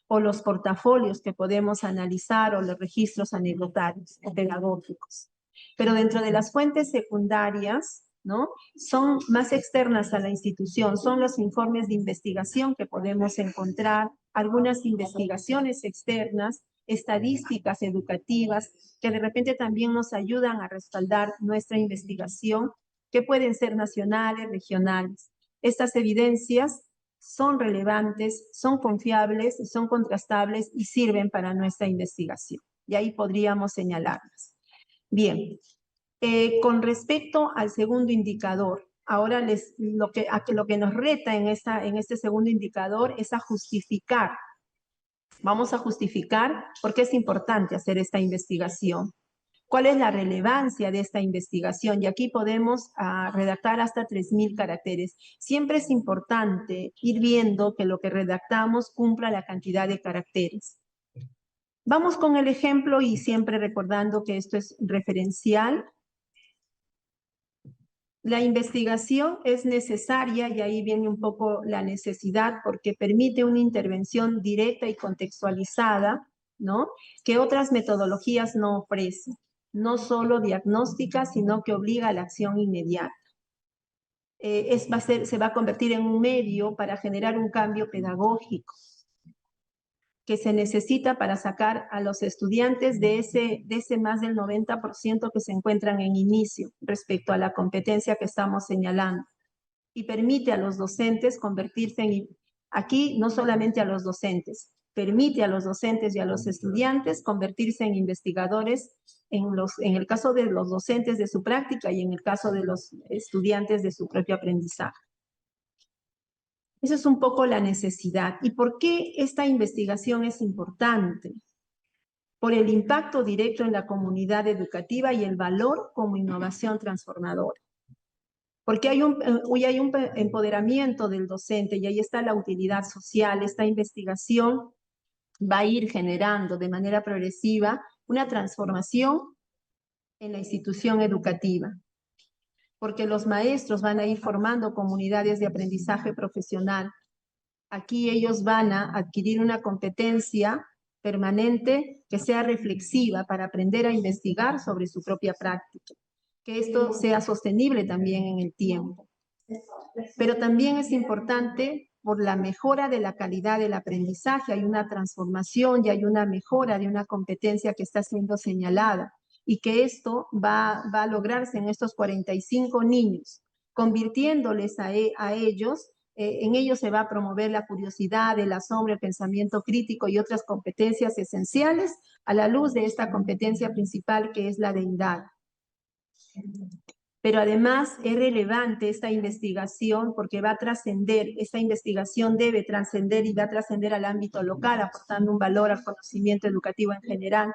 o los portafolios que podemos analizar, o los registros anecdotarios o pedagógicos. Pero dentro de las fuentes secundarias, ¿no? Son más externas a la institución, son los informes de investigación que podemos encontrar, algunas investigaciones externas, estadísticas educativas, que de repente también nos ayudan a respaldar nuestra investigación, que pueden ser nacionales, regionales. Estas evidencias son relevantes, son confiables, son contrastables y sirven para nuestra investigación. Y ahí podríamos señalarlas. Bien, con respecto al segundo indicador, ahora lo que nos reta en este segundo indicador es a justificar. Vamos a justificar por qué es importante hacer esta investigación. ¿Cuál es la relevancia de esta investigación? Y aquí podemos redactar hasta 3.000 caracteres. Siempre es importante ir viendo que lo que redactamos cumpla la cantidad de caracteres. Vamos con el ejemplo y siempre recordando que esto es referencial. La investigación es necesaria y ahí viene un poco la necesidad porque permite una intervención directa y contextualizada, ¿no? Que otras metodologías no ofrecen. No solo diagnóstica, sino que obliga a la acción inmediata. Se va a convertir en un medio para generar un cambio pedagógico que se necesita para sacar a los estudiantes de ese más del 90% que se encuentran en inicio respecto a la competencia que estamos señalando. Y permite a los docentes convertirse aquí no solamente a los docentes, permite a los docentes y a los estudiantes convertirse en investigadores en el caso de los docentes de su práctica y en el caso de los estudiantes de su propio aprendizaje. Esa es un poco la necesidad. ¿Y por qué esta investigación es importante? Por el impacto directo en la comunidad educativa y el valor como innovación transformadora. Porque hay un empoderamiento del docente y ahí está la utilidad social. Esta investigación va a ir generando de manera progresiva una transformación en la institución educativa. Porque los maestros van a ir formando comunidades de aprendizaje profesional. Aquí ellos van a adquirir una competencia permanente que sea reflexiva para aprender a investigar sobre su propia práctica. Que esto sea sostenible también en el tiempo. Pero también es importante por la mejora de la calidad del aprendizaje. Hay una transformación y hay una mejora de una competencia que está siendo señalada y que esto va a lograrse en estos 45 niños, convirtiéndoles a ellos, en ellos se va a promover la curiosidad, el asombro, el pensamiento crítico y otras competencias esenciales a la luz de esta competencia principal que es la deidad. Pero además es relevante esta investigación porque va a trascender, esta investigación debe trascender y va a trascender al ámbito local, aportando un valor al conocimiento educativo en general.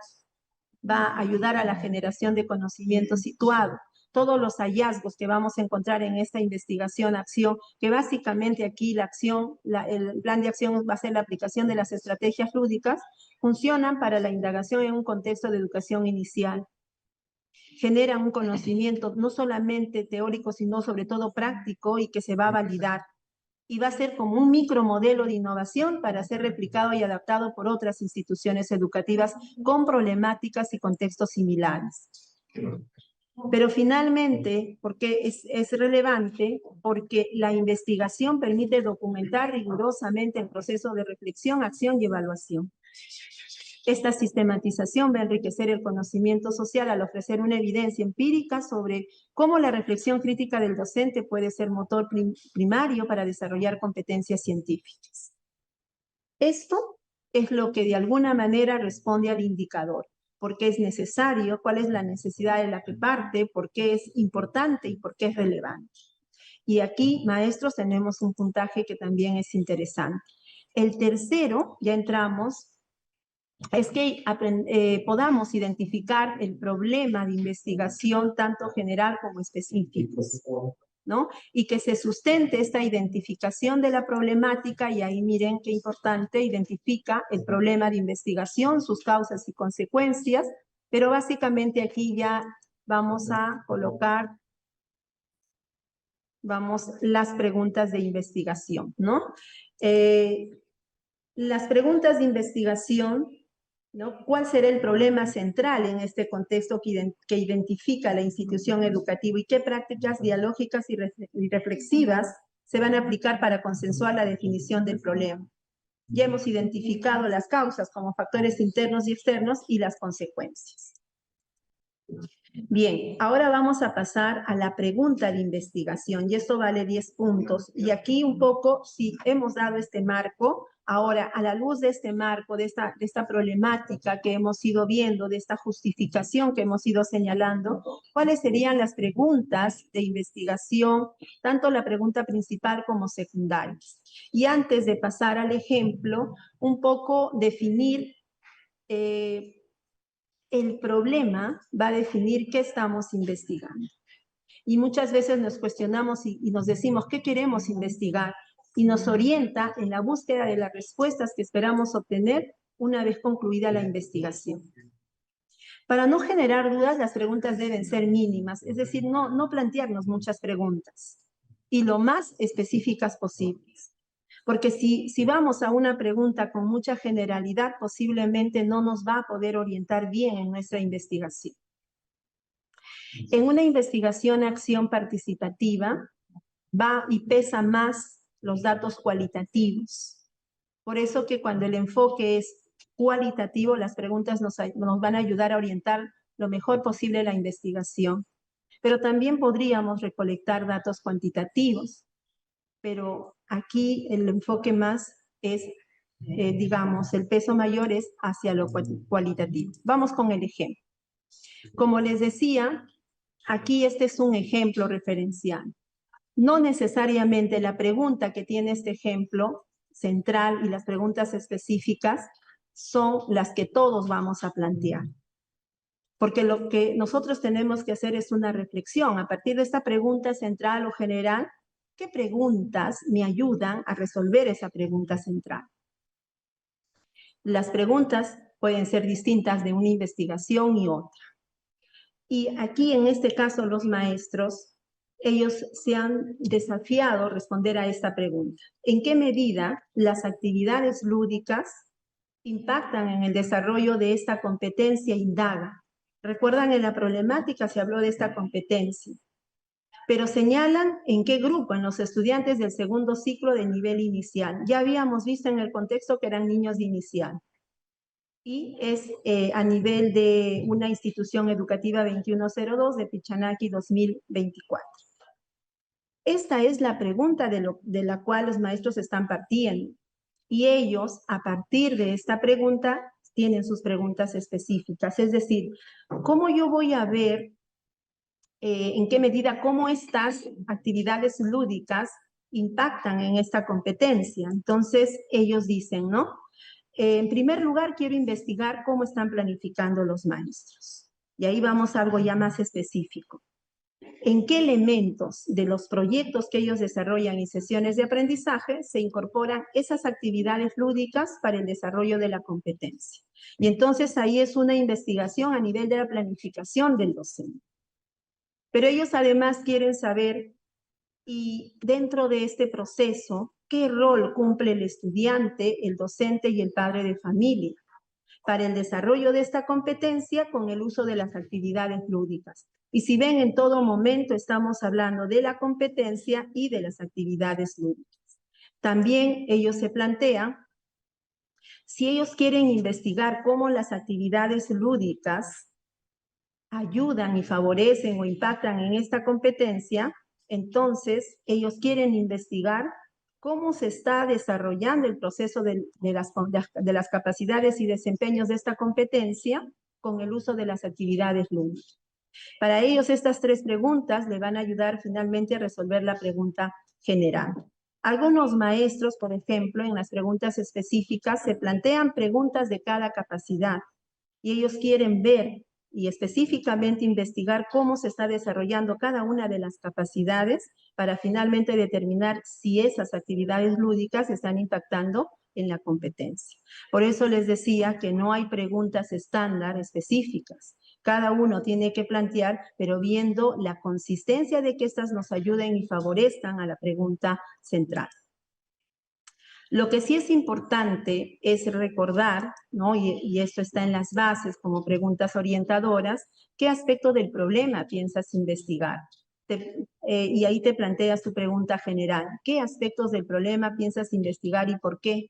Va a ayudar a la generación de conocimiento situado. Todos los hallazgos que vamos a encontrar en esta investigación-acción, que básicamente aquí la acción, el plan de acción va a ser la aplicación de las estrategias lúdicas, funcionan para la indagación en un contexto de educación inicial. generan un conocimiento no solamente teórico, sino sobre todo práctico y que se va a validar. Y va a ser como un micromodelo de innovación para ser replicado y adaptado por otras instituciones educativas con problemáticas y contextos similares. Pero finalmente, porque es relevante, porque la investigación permite documentar rigurosamente el proceso de reflexión, acción y evaluación. Esta sistematización va a enriquecer el conocimiento social al ofrecer una evidencia empírica sobre cómo la reflexión crítica del docente puede ser motor primario para desarrollar competencias científicas. Esto es lo que de alguna manera responde al indicador. ¿Por qué es necesario? ¿Cuál es la necesidad de la que parte? ¿Por qué es importante y por qué es relevante? Y aquí, maestros, tenemos un puntaje que también es interesante. El tercero, ya entramos, es que podamos identificar el problema de investigación tanto general como específico, ¿no? Y que se sustente esta identificación de la problemática, y ahí miren qué importante, identifica el problema de investigación, sus causas y consecuencias, pero básicamente aquí ya vamos a colocar, las preguntas de investigación, ¿no? Las preguntas de investigación, ¿no? ¿Cuál será el problema central en este contexto que identifica la institución educativa y qué prácticas dialógicas y reflexivas se van a aplicar para consensuar la definición del problema? Ya hemos identificado las causas como factores internos y externos y las consecuencias. Bien, ahora vamos a pasar a la pregunta de investigación y esto vale 10 puntos. Y aquí un poco, si hemos dado este marco, ahora a la luz de este marco, de esta problemática que hemos ido viendo, de esta justificación que hemos ido señalando, ¿cuáles serían las preguntas de investigación, tanto la pregunta principal como secundarias? Y antes de pasar al ejemplo, un poco definir el problema va a definir qué estamos investigando. Y muchas veces nos cuestionamos y nos decimos qué queremos investigar y nos orienta en la búsqueda de las respuestas que esperamos obtener una vez concluida la investigación. Para no generar dudas, las preguntas deben ser mínimas, es decir, no plantearnos muchas preguntas y lo más específicas posibles. Porque si vamos a una pregunta con mucha generalidad, posiblemente no nos va a poder orientar bien en nuestra investigación. En una investigación acción participativa, va y pesa más los datos cualitativos. Por eso que cuando el enfoque es cualitativo, las preguntas nos van a ayudar a orientar lo mejor posible la investigación. Pero también podríamos recolectar datos cuantitativos, pero aquí el enfoque más es, digamos, el peso mayor es hacia lo cualitativo. Vamos con el ejemplo. Como les decía, aquí este es un ejemplo referencial. No necesariamente la pregunta que tiene este ejemplo central y las preguntas específicas son las que todos vamos a plantear. Porque lo que nosotros tenemos que hacer es una reflexión. A partir de esta pregunta central o general, ¿qué preguntas me ayudan a resolver esa pregunta central? Las preguntas pueden ser distintas de una investigación y otra. Y aquí, en este caso, los maestros, ellos se han desafiado a responder a esta pregunta. ¿En qué medida las actividades lúdicas impactan en el desarrollo de esta competencia indaga? Recuerdan, en la problemática se habló de esta competencia, pero señalan en qué grupo, en los estudiantes del segundo ciclo de nivel inicial. Ya habíamos visto en el contexto que eran niños de inicial. Y es a nivel de una institución educativa 2102 de Pichanaki 2024. Esta es la pregunta de la cual los maestros están partiendo. Y ellos, a partir de esta pregunta, tienen sus preguntas específicas. Es decir, ¿cómo yo voy a ver en qué medida cómo estas actividades lúdicas impactan en esta competencia? Entonces, ellos dicen, ¿no? En primer lugar, quiero investigar cómo están planificando los maestros. Y ahí vamos a algo ya más específico. en qué elementos de los proyectos que ellos desarrollan y sesiones de aprendizaje se incorporan esas actividades lúdicas para el desarrollo de la competencia. Y entonces ahí es una investigación a nivel de la planificación del docente. Pero ellos además quieren saber, y dentro de este proceso, qué rol cumple el estudiante, el docente y el padre de familia para el desarrollo de esta competencia con el uso de las actividades lúdicas. Y si ven, en todo momento estamos hablando de la competencia y de las actividades lúdicas. También ellos se plantean, si ellos quieren investigar cómo las actividades lúdicas ayudan y favorecen o impactan en esta competencia, entonces ellos quieren investigar cómo se está desarrollando el proceso de las capacidades y desempeños de esta competencia con el uso de las actividades lúdicas. Para ellos, estas tres preguntas le van a ayudar finalmente a resolver la pregunta general. Algunos maestros, por ejemplo, en las preguntas específicas, se plantean preguntas de cada capacidad y ellos quieren ver y específicamente investigar cómo se está desarrollando cada una de las capacidades para finalmente determinar si esas actividades lúdicas están impactando en la competencia. Por eso les decía que no hay preguntas estándar específicas. Cada uno tiene que plantear, pero viendo la consistencia de que éstas nos ayuden y favorezcan a la pregunta central. Lo que sí es importante es recordar, ¿no? Y esto está en las bases como preguntas orientadoras, ¿qué aspecto del problema piensas investigar? Y ahí te planteas tu pregunta general. ¿Qué aspectos del problema piensas investigar y por qué?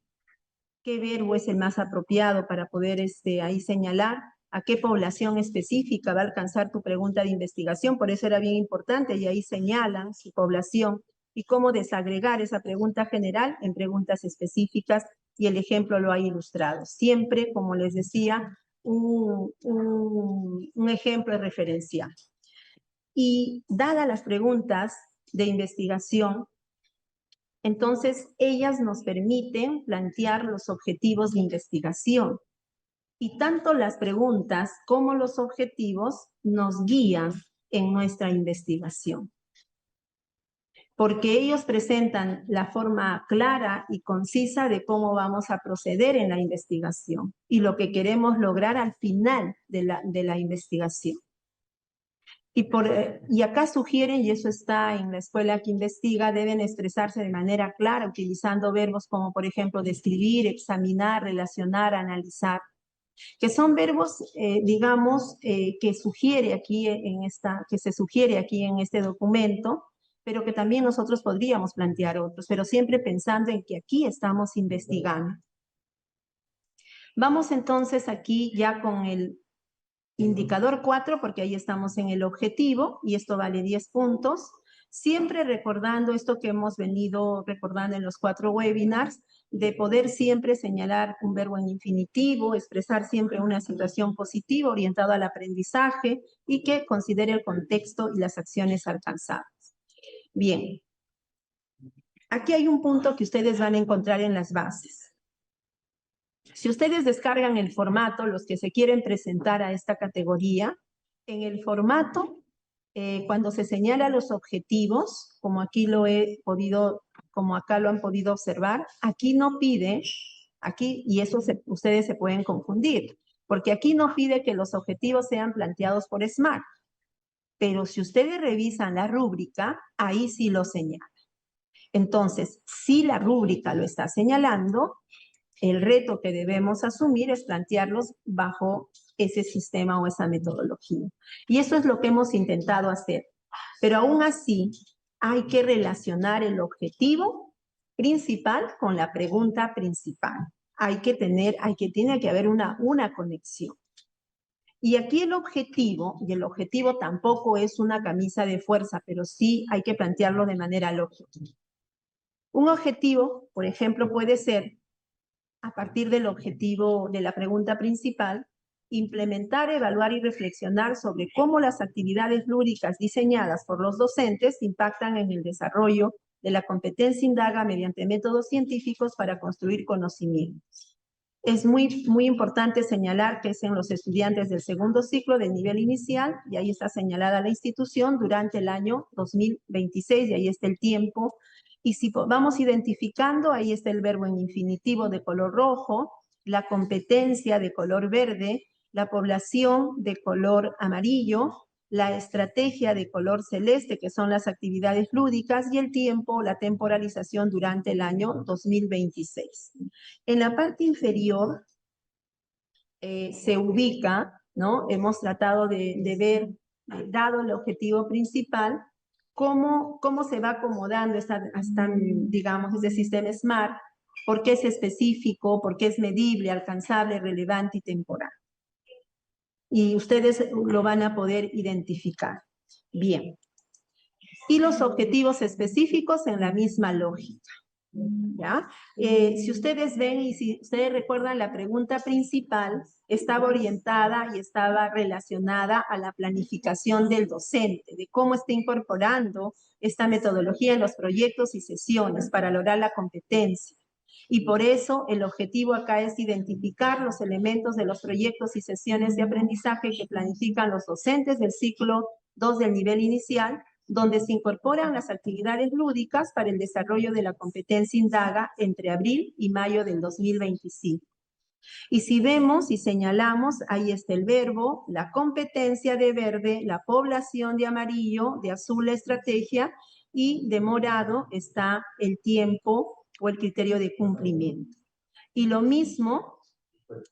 ¿Qué verbo es el más apropiado para poder ahí señalar a qué población específica va a alcanzar tu pregunta de investigación? Por eso era bien importante y ahí señalan su población y cómo desagregar esa pregunta general en preguntas específicas, y el ejemplo lo ha ilustrado. Siempre, como les decía, un ejemplo referencial. Y dadas las preguntas de investigación, entonces ellas nos permiten plantear los objetivos de investigación. Y tanto las preguntas como los objetivos nos guían en nuestra investigación, porque ellos presentan la forma clara y concisa de cómo vamos a proceder en la investigación y lo que queremos lograr al final de la investigación. Y acá sugieren, y eso está en la escuela que investiga, deben expresarse de manera clara, utilizando verbos como, por ejemplo, describir, examinar, relacionar, analizar, que son verbos, digamos, que se sugiere aquí en este documento, pero que también nosotros podríamos plantear otros, pero siempre pensando en que aquí estamos investigando. Vamos entonces aquí ya con el indicador 4, porque ahí estamos en el objetivo, y esto vale 10 puntos. Siempre recordando esto que hemos venido recordando en los 4 webinars, de poder siempre señalar un verbo en infinitivo, expresar siempre una situación positiva orientada al aprendizaje y que considere el contexto y las acciones alcanzadas. Bien, aquí hay un punto que ustedes van a encontrar en las bases. Si ustedes descargan el formato, los que se quieren presentar a esta categoría, en el formato, cuando se señala los objetivos, como aquí como acá lo han podido observar, aquí no pide, y eso ustedes se pueden confundir, porque aquí no pide que los objetivos sean planteados por SMART, pero si ustedes revisan la rúbrica, ahí sí lo señala. Entonces, si la rúbrica lo está señalando, el reto que debemos asumir es plantearlos bajo ese sistema o esa metodología. Y eso es lo que hemos intentado hacer. Pero aún así, hay que relacionar el objetivo principal con la pregunta principal. Tiene que haber una conexión. Y aquí el objetivo tampoco es una camisa de fuerza, pero sí hay que plantearlo de manera lógica. Un objetivo, por ejemplo, puede ser, a partir del objetivo de la pregunta principal, implementar, evaluar y reflexionar sobre cómo las actividades lúdicas diseñadas por los docentes impactan en el desarrollo de la competencia indaga mediante métodos científicos para construir conocimientos. Es muy importante señalar que es en los estudiantes del segundo ciclo del nivel inicial, y ahí está señalada la institución durante el año 2026, y ahí está el tiempo. Y si vamos identificando, ahí está el verbo en infinitivo de color rojo, la competencia de color verde, la población de color amarillo, la estrategia de color celeste, que son las actividades lúdicas, y el tiempo, la temporalización durante el año 2026. En la parte inferior se ubica, ¿no? Hemos tratado de ver, dado el objetivo principal, cómo se va acomodando digamos, este sistema SMART, por qué es específico, por qué es medible, alcanzable, relevante y temporal. Y ustedes lo van a poder identificar. Bien. Y los objetivos específicos en la misma lógica. ¿Ya? Si ustedes ven y si ustedes recuerdan, la pregunta principal estaba orientada y estaba relacionada a la planificación del docente, de cómo está incorporando esta metodología en los proyectos y sesiones para lograr la competencia. Y por eso el objetivo acá es identificar los elementos de los proyectos y sesiones de aprendizaje que planifican los docentes del ciclo 2 del nivel inicial, donde se incorporan las actividades lúdicas para el desarrollo de la competencia indaga entre abril y mayo del 2025. Y si vemos y señalamos, ahí está el verbo, la competencia de verde, la población de amarillo, de azul la estrategia, y de morado está el tiempo o el criterio de cumplimiento. Y lo mismo,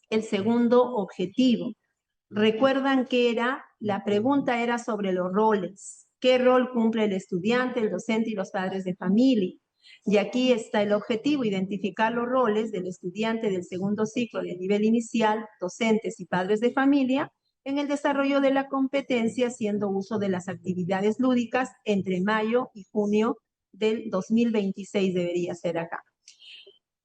el segundo objetivo. Recuerdan que la pregunta era sobre los roles. ¿Qué rol cumple el estudiante, el docente y los padres de familia? Y aquí está el objetivo, identificar los roles del estudiante del segundo ciclo de nivel inicial, docentes y padres de familia, en el desarrollo de la competencia, haciendo uso de las actividades lúdicas entre mayo y junio del 2026, debería ser acá.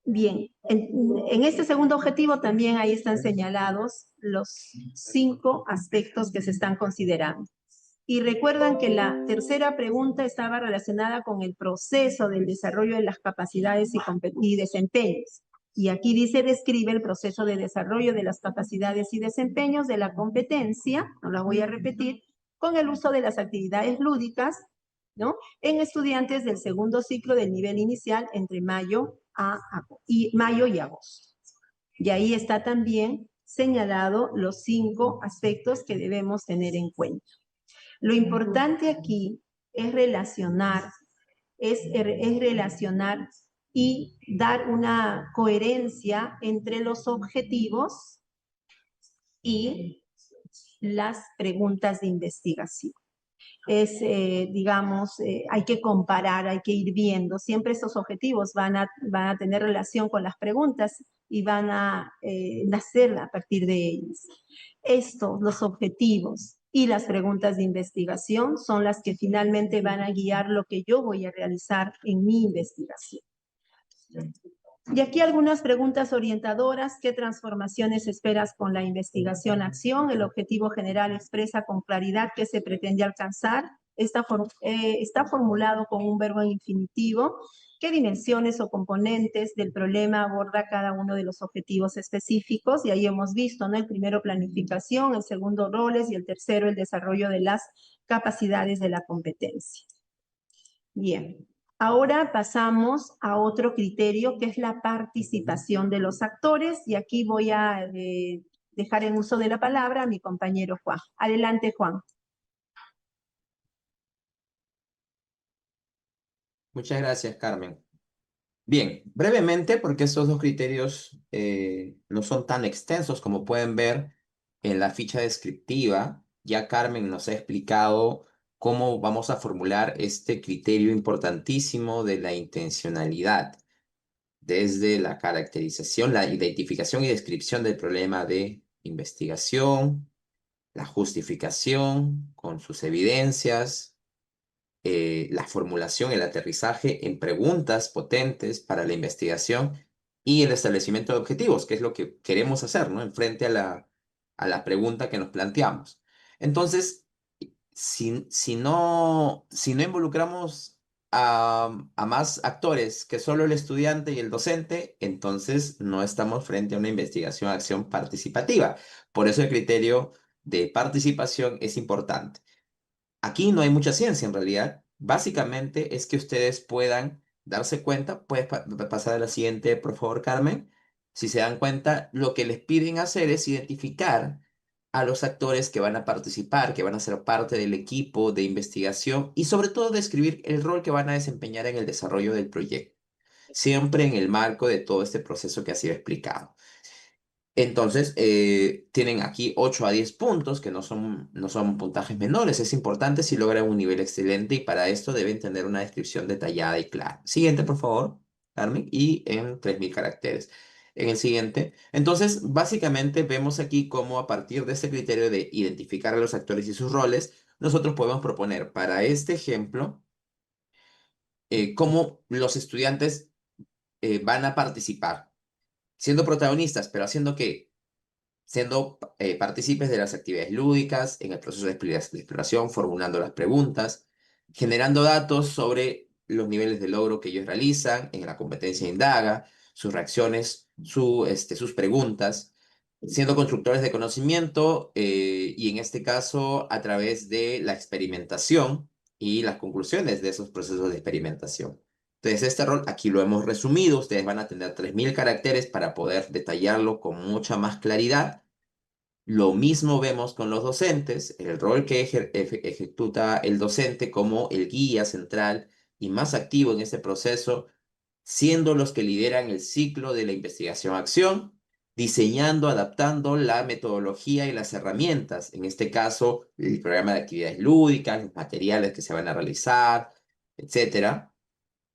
Bien, en este segundo objetivo también ahí están señalados los 5 aspectos que se están considerando. Y recuerdan que la tercera pregunta estaba relacionada con el proceso del desarrollo de las capacidades y desempeños. Y aquí dice, describe el proceso de desarrollo de las capacidades y desempeños de la competencia, no la voy a repetir, con el uso de las actividades lúdicas, ¿no? En estudiantes del segundo ciclo del nivel inicial entre mayo y agosto. Y ahí está también señalado los 5 aspectos que debemos tener en cuenta. Lo importante aquí es relacionar y dar una coherencia entre los objetivos y las preguntas de investigación. Hay que comparar, hay que ir viendo. Siempre estos objetivos van a tener relación con las preguntas y van a nacer a partir de ellas. Los objetivos y las preguntas de investigación son las que finalmente van a guiar lo que yo voy a realizar en mi investigación. Y aquí algunas preguntas orientadoras. ¿Qué transformaciones esperas con la investigación-acción? El objetivo general expresa con claridad qué se pretende alcanzar. Está formulado con un verbo en infinitivo. ¿Qué dimensiones o componentes del problema aborda cada uno de los objetivos específicos? Y ahí hemos visto, ¿no? El primero, planificación, el segundo, roles, y el tercero, el desarrollo de las capacidades de la competencia. Bien. Ahora pasamos a otro criterio, que es la participación de los actores, y aquí voy a dejar en uso de la palabra a mi compañero Juan. Adelante, Juan. Muchas gracias, Carmen. Bien, brevemente, porque estos dos criterios no son tan extensos como pueden ver en la ficha descriptiva, ya Carmen nos ha explicado cómo vamos a formular este criterio importantísimo de la intencionalidad, desde la caracterización, la identificación y descripción del problema de investigación, la justificación con sus evidencias, la formulación, el aterrizaje en preguntas potentes para la investigación y el establecimiento de objetivos, que es lo que queremos hacer, ¿no? En frente a la pregunta que nos planteamos. Entonces, si no involucramos a más actores que solo el estudiante y el docente, entonces no estamos frente a una investigación acción participativa. Por eso el criterio de participación es importante. Aquí no hay mucha ciencia en realidad. Básicamente es que ustedes puedan darse cuenta. Puedes pasar a la siguiente, por favor, Carmen. Si se dan cuenta, lo que les piden hacer es identificar a los actores que van a participar, que van a ser parte del equipo de investigación y sobre todo describir el rol que van a desempeñar en el desarrollo del proyecto, siempre en el marco de todo este proceso que ha sido explicado. Entonces, tienen aquí 8 a 10 puntos, que no son puntajes menores. Es importante si logran un nivel excelente y para esto deben tener una descripción detallada y clara. Siguiente, por favor, Carmen, y en 3000 caracteres. En el siguiente. Entonces, básicamente vemos aquí cómo a partir de este criterio de identificar a los actores y sus roles, nosotros podemos proponer para este ejemplo cómo los estudiantes van a participar, siendo protagonistas, pero haciendo qué, siendo partícipes de las actividades lúdicas, en el proceso de exploración, formulando las preguntas, generando datos sobre los niveles de logro que ellos realizan en la competencia indaga, sus reacciones, sus preguntas, siendo constructores de conocimiento y en este caso a través de la experimentación y las conclusiones de esos procesos de experimentación. Entonces, este rol aquí lo hemos resumido. Ustedes van a tener 3000 caracteres para poder detallarlo con mucha más claridad. Lo mismo vemos con los docentes, el rol que ejecuta el docente como el guía central y más activo en este proceso, siendo los que lideran el ciclo de la investigación-acción, diseñando, adaptando la metodología y las herramientas, en este caso, el programa de actividades lúdicas, los materiales que se van a realizar, etcétera,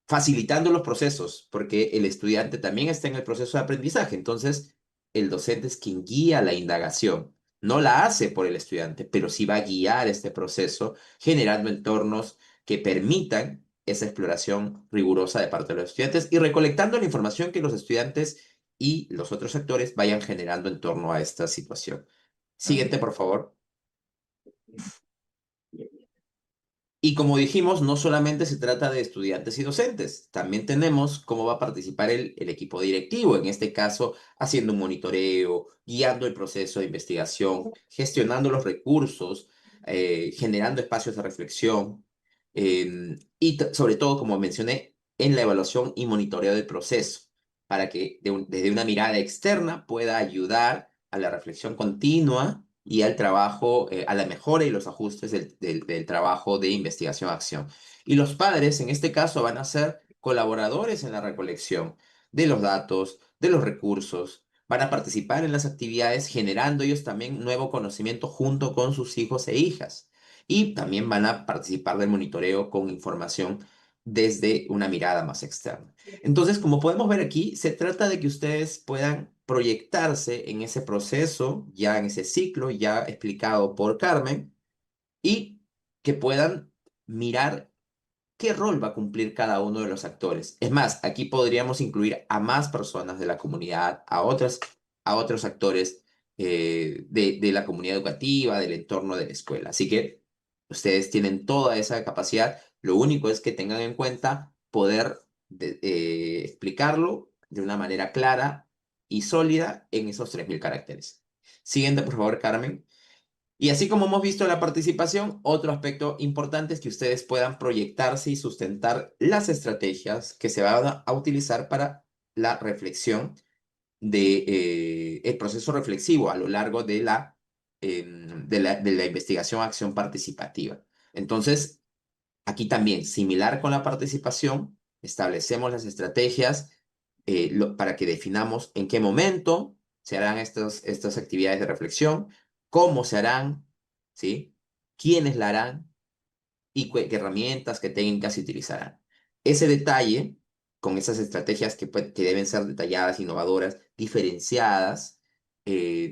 facilitando los procesos, porque el estudiante también está en el proceso de aprendizaje. Entonces, el docente es quien guía la indagación. No la hace por el estudiante, pero sí va a guiar este proceso, generando entornos que permitan esa exploración rigurosa de parte de los estudiantes y recolectando la información que los estudiantes y los otros actores vayan generando en torno a esta situación. Siguiente, por favor. Y como dijimos, no solamente se trata de estudiantes y docentes, también tenemos cómo va a participar el equipo directivo, en este caso haciendo un monitoreo, guiando el proceso de investigación, gestionando los recursos, generando espacios de reflexión y sobre todo, como mencioné, en la evaluación y monitoreo del proceso, para que desde una mirada externa pueda ayudar a la reflexión continua y al trabajo, a la mejora y los ajustes del trabajo de investigación-acción. Y los padres, en este caso, van a ser colaboradores en la recolección de los datos, de los recursos, van a participar en las actividades, generando ellos también nuevo conocimiento junto con sus hijos e hijas. Y también van a participar del monitoreo con información desde una mirada más externa. Entonces, como podemos ver aquí, se trata de que ustedes puedan proyectarse en ese proceso, ya en ese ciclo, ya explicado por Carmen, y que puedan mirar qué rol va a cumplir cada uno de los actores. Es más, aquí podríamos incluir a más personas de la comunidad, a otros actores de la comunidad educativa, del entorno de la escuela. Así que ustedes tienen toda esa capacidad. Lo único es que tengan en cuenta poder explicarlo de una manera clara y sólida en esos 3000 caracteres. Siguiente, por favor, Carmen. Y así como hemos visto la participación, otro aspecto importante es que ustedes puedan proyectarse y sustentar las estrategias que se van a utilizar para la reflexión el proceso reflexivo a lo largo de la investigación-acción participativa. Entonces, aquí también, similar con la participación, establecemos las estrategias para que definamos en qué momento se harán estas actividades de reflexión, cómo se harán, ¿sí? Quiénes la harán y qué herramientas, qué técnicas se utilizarán. Ese detalle, con esas estrategias que deben ser detalladas, innovadoras, diferenciadas,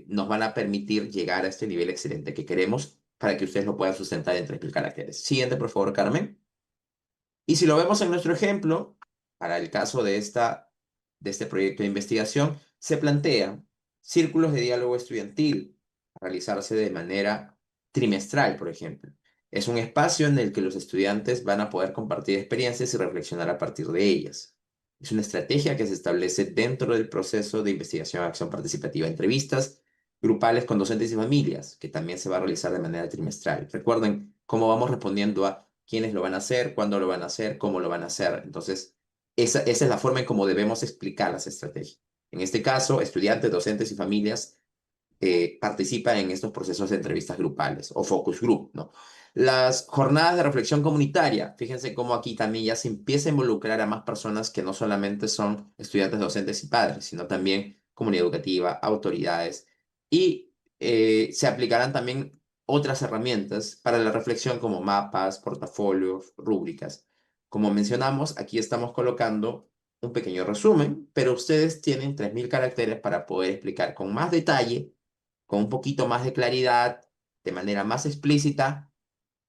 nos van a permitir llegar a este nivel excelente que queremos para que ustedes lo puedan sustentar en 3000 caracteres. Siguiente, por favor, Carmen. Y si lo vemos en nuestro ejemplo, para el caso de este proyecto de investigación, se plantean círculos de diálogo estudiantil a realizarse de manera trimestral, por ejemplo. Es un espacio en el que los estudiantes van a poder compartir experiencias y reflexionar a partir de ellas. Es una estrategia que se establece dentro del proceso de investigación y acción participativa, entrevistas grupales con docentes y familias, que también se va a realizar de manera trimestral. Recuerden cómo vamos respondiendo a quiénes lo van a hacer, cuándo lo van a hacer, cómo lo van a hacer. Entonces, esa es la forma en cómo debemos explicar las estrategias. En este caso, estudiantes, docentes y familias participan en estos procesos de entrevistas grupales o focus group, ¿no? Las jornadas de reflexión comunitaria, fíjense cómo aquí también ya se empieza a involucrar a más personas que no solamente son estudiantes, docentes y padres, sino también comunidad educativa, autoridades, y se aplicarán también otras herramientas para la reflexión como mapas, portafolios, rúbricas. Como mencionamos, aquí estamos colocando un pequeño resumen, pero ustedes tienen 3000 caracteres para poder explicar con más detalle, con un poquito más de claridad, de manera más explícita,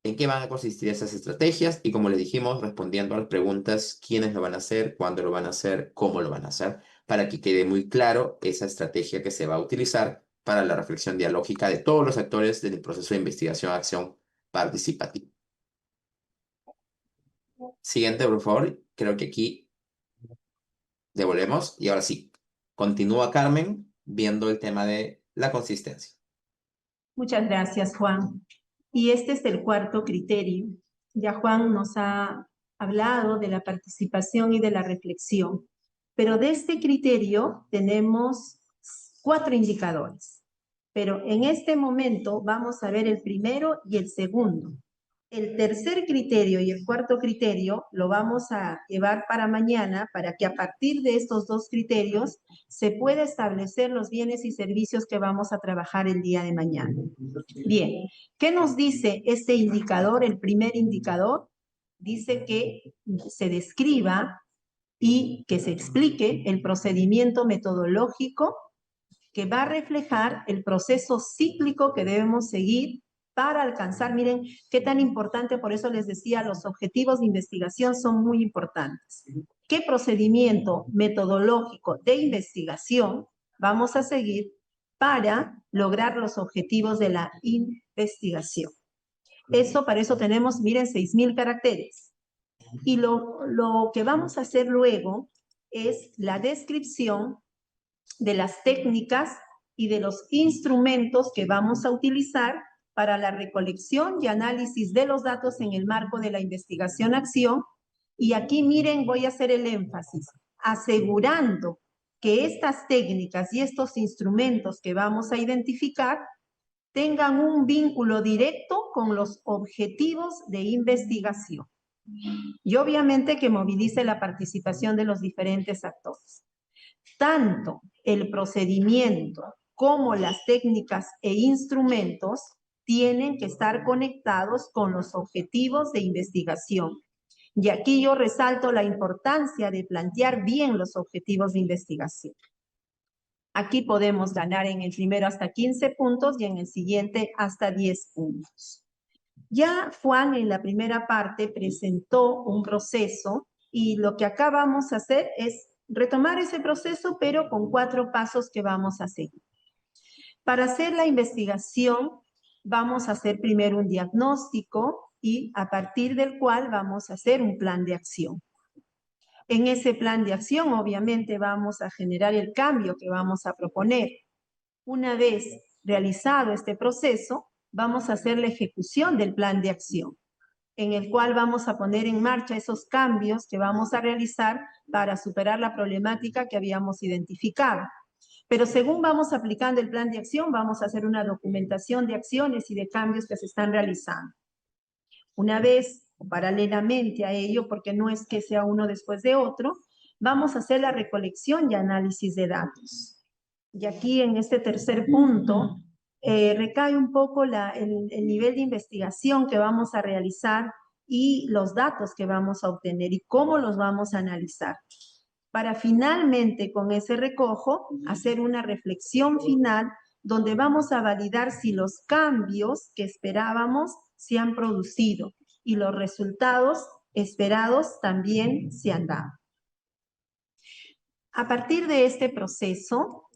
en qué van a consistir esas estrategias y, como les dijimos, respondiendo a las preguntas, quiénes lo van a hacer, cuándo lo van a hacer, cómo lo van a hacer, para que quede muy claro esa estrategia que se va a utilizar para la reflexión dialógica de todos los actores del proceso de investigación-acción participativa. Siguiente, por favor. Creo que aquí devolvemos. Y ahora sí, continúa Carmen viendo el tema de la consistencia. Muchas gracias, Juan. Y este es el cuarto criterio. Ya Juan nos ha hablado de la participación y de la reflexión, pero de este criterio tenemos 4 indicadores. Pero en este momento vamos a ver el primero y el segundo. El tercer criterio y el cuarto criterio lo vamos a llevar para mañana para que a partir de estos 2 criterios se pueda establecer los bienes y servicios que vamos a trabajar el día de mañana. Bien, ¿qué nos dice este indicador? El primer indicador dice que se describa y que se explique el procedimiento metodológico que va a reflejar el proceso cíclico que debemos seguir para alcanzar, miren qué tan importante, por eso les decía, los objetivos de investigación son muy importantes. ¿Qué procedimiento metodológico de investigación vamos a seguir para lograr los objetivos de la investigación? Para eso tenemos, miren, 6000 caracteres. Y lo que vamos a hacer luego es la descripción de las técnicas y de los instrumentos que vamos a utilizar para la recolección y análisis de los datos en el marco de la investigación-acción. Y aquí, miren, voy a hacer el énfasis, asegurando que estas técnicas y estos instrumentos que vamos a identificar tengan un vínculo directo con los objetivos de investigación. Y obviamente que movilice la participación de los diferentes actores. Tanto el procedimiento como las técnicas e instrumentos tienen que estar conectados con los objetivos de investigación. Y aquí yo resalto la importancia de plantear bien los objetivos de investigación. Aquí podemos ganar en el primero hasta 15 puntos y en el siguiente hasta 10 puntos. Ya Juan en la primera parte presentó un proceso y lo que acá vamos a hacer es retomar ese proceso, pero con 4 pasos que vamos a seguir. Para hacer la investigación, vamos a hacer primero un diagnóstico y a partir del cual vamos a hacer un plan de acción. En ese plan de acción, obviamente, vamos a generar el cambio que vamos a proponer. Una vez realizado este proceso, vamos a hacer la ejecución del plan de acción, en el cual vamos a poner en marcha esos cambios que vamos a realizar para superar la problemática que habíamos identificado. Pero según vamos aplicando el plan de acción, vamos a hacer una documentación de acciones y de cambios que se están realizando. Una vez, paralelamente a ello, porque no es que sea uno después de otro, vamos a hacer la recolección y análisis de datos. Y aquí en este tercer punto recae un poco el nivel de investigación que vamos a realizar y los datos que vamos a obtener y cómo los vamos a analizar. Para finalmente con ese recojo hacer una reflexión final donde vamos a validar si los cambios que esperábamos se han producido y los resultados esperados también se han dado. A partir de este proceso,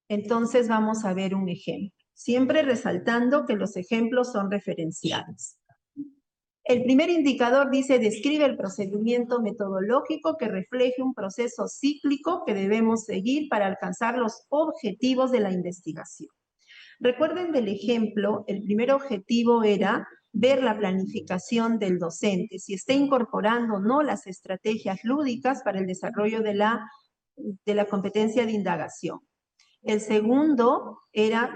entonces vamos a ver un ejemplo, siempre resaltando que los ejemplos son referenciales. El primer indicador dice, describe el procedimiento metodológico que refleje un proceso cíclico que debemos seguir para alcanzar los objetivos de la investigación. Recuerden del ejemplo, el primer objetivo era ver la planificación del docente, si está incorporando o no las estrategias lúdicas para el desarrollo de la competencia de indagación. El segundo era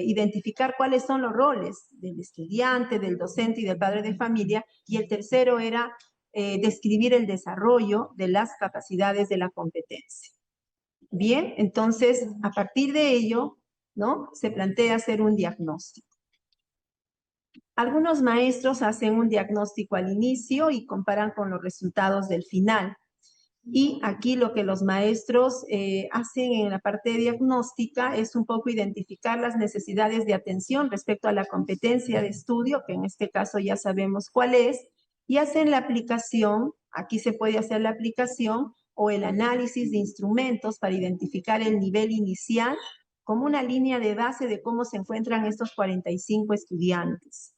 identificar cuáles son los roles del estudiante, del docente y del padre de familia. Y el tercero era describir el desarrollo de las capacidades de la competencia. Bien, entonces, a partir de ello, ¿no?, se plantea hacer un diagnóstico. Algunos maestros hacen un diagnóstico al inicio y comparan con los resultados del final. Y aquí lo que los maestros hacen en la parte diagnóstica es un poco identificar las necesidades de atención respecto a la competencia de estudio, que en este caso ya sabemos cuál es, y hacen la aplicación, aquí se puede hacer la aplicación o el análisis de instrumentos para identificar el nivel inicial como una línea de base de cómo se encuentran estos 45 estudiantes.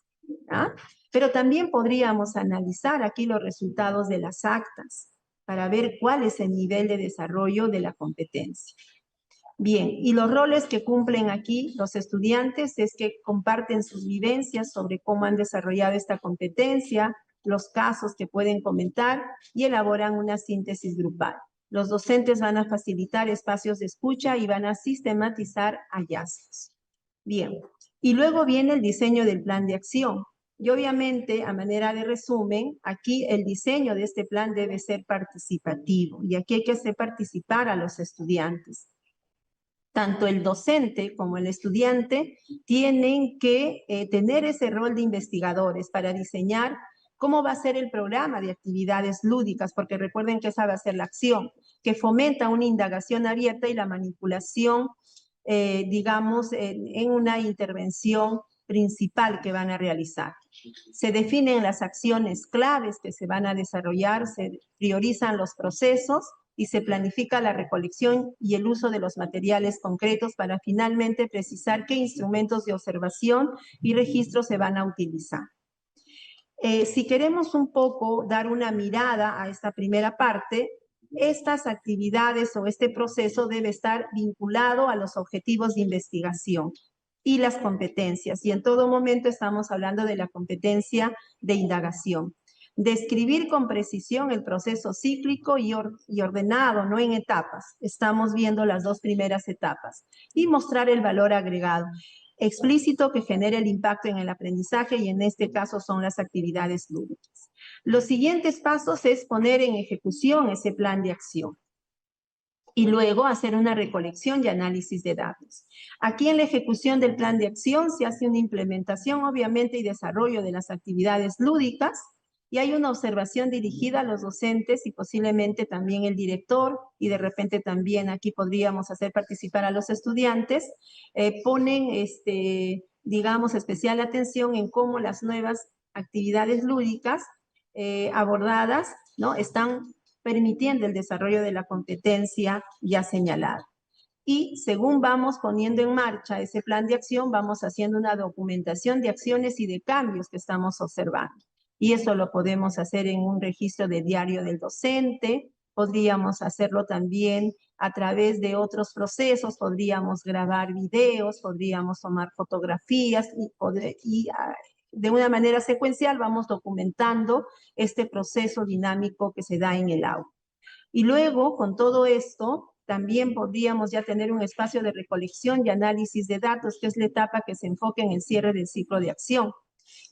¿Ah? Pero también podríamos analizar aquí los resultados de las actas para ver cuál es el nivel de desarrollo de la competencia. Bien, y los roles que cumplen aquí los estudiantes es que comparten sus vivencias sobre cómo han desarrollado esta competencia, los casos que pueden comentar y elaboran una síntesis grupal. Los docentes van a facilitar espacios de escucha y van a sistematizar hallazgos. Bien, y luego viene el diseño del plan de acción. Y obviamente, a manera de resumen, aquí el diseño de este plan debe ser participativo y aquí hay que hacer participar a los estudiantes. Tanto el docente como el estudiante tienen que tener ese rol de investigadores para diseñar cómo va a ser el programa de actividades lúdicas, porque recuerden que esa va a ser la acción, que fomenta una indagación abierta y la manipulación, digamos, en una intervención principal que van a realizar. Se definen las acciones claves que se van a desarrollar, se priorizan los procesos y se planifica la recolección y el uso de los materiales concretos para finalmente precisar qué instrumentos de observación y registro se van a utilizar. Si queremos un poco dar una mirada a esta primera parte, estas actividades o este proceso debe estar vinculado a los objetivos de investigación y las competencias. Y en todo momento estamos hablando de la competencia de indagación. Describir con precisión el proceso cíclico y ordenado, no en etapas. Estamos viendo las dos primeras etapas. Y mostrar el valor agregado explícito que genere el impacto en el aprendizaje y en este caso son las actividades lúdicas. Los siguientes pasos es poner en ejecución ese plan de acción y luego hacer una recolección y análisis de datos. Aquí en la ejecución del plan de acción se hace una implementación, obviamente, y desarrollo de las actividades lúdicas, y hay una observación dirigida a los docentes y posiblemente también el director, y de repente también aquí podríamos hacer participar a los estudiantes, ponen, digamos, especial atención en cómo las nuevas actividades lúdicas abordadas, ¿no?, están permitiendo el desarrollo de la competencia ya señalada. Y según vamos poniendo en marcha ese plan de acción, vamos haciendo una documentación de acciones y de cambios que estamos observando. Y eso lo podemos hacer en un registro de diario del docente, podríamos hacerlo también a través de otros procesos, podríamos grabar videos, podríamos tomar fotografías y de una manera secuencial vamos documentando este proceso dinámico que se da en el aula. Y luego, con todo esto, también podríamos ya tener un espacio de recolección y análisis de datos, que es la etapa que se enfoca en el cierre del ciclo de acción.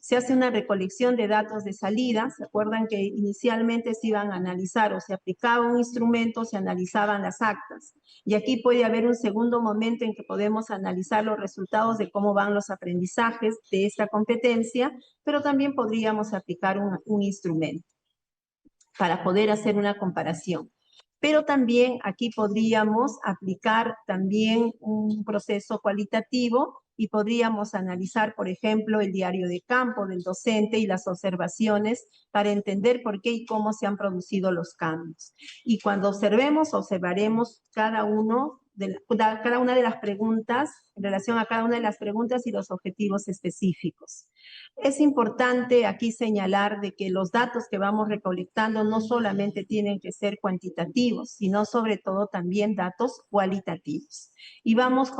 Se hace una recolección de datos de salida. ¿Se acuerdan que inicialmente se iban a analizar o se aplicaba un instrumento, se analizaban las actas? Y aquí puede haber un segundo momento en que podemos analizar los resultados de cómo van los aprendizajes de esta competencia, pero también podríamos aplicar un instrumento para poder hacer una comparación. Pero también aquí podríamos aplicar también un proceso cualitativo y podríamos analizar, por ejemplo, el diario de campo del docente y las observaciones para entender por qué y cómo se han producido los cambios. Y cuando observaremos cada una de las preguntas en relación a cada una de las preguntas y los objetivos específicos. Es importante aquí señalar de que los datos que vamos recolectando no solamente tienen que ser cuantitativos, sino sobre todo también datos cualitativos. Y vamos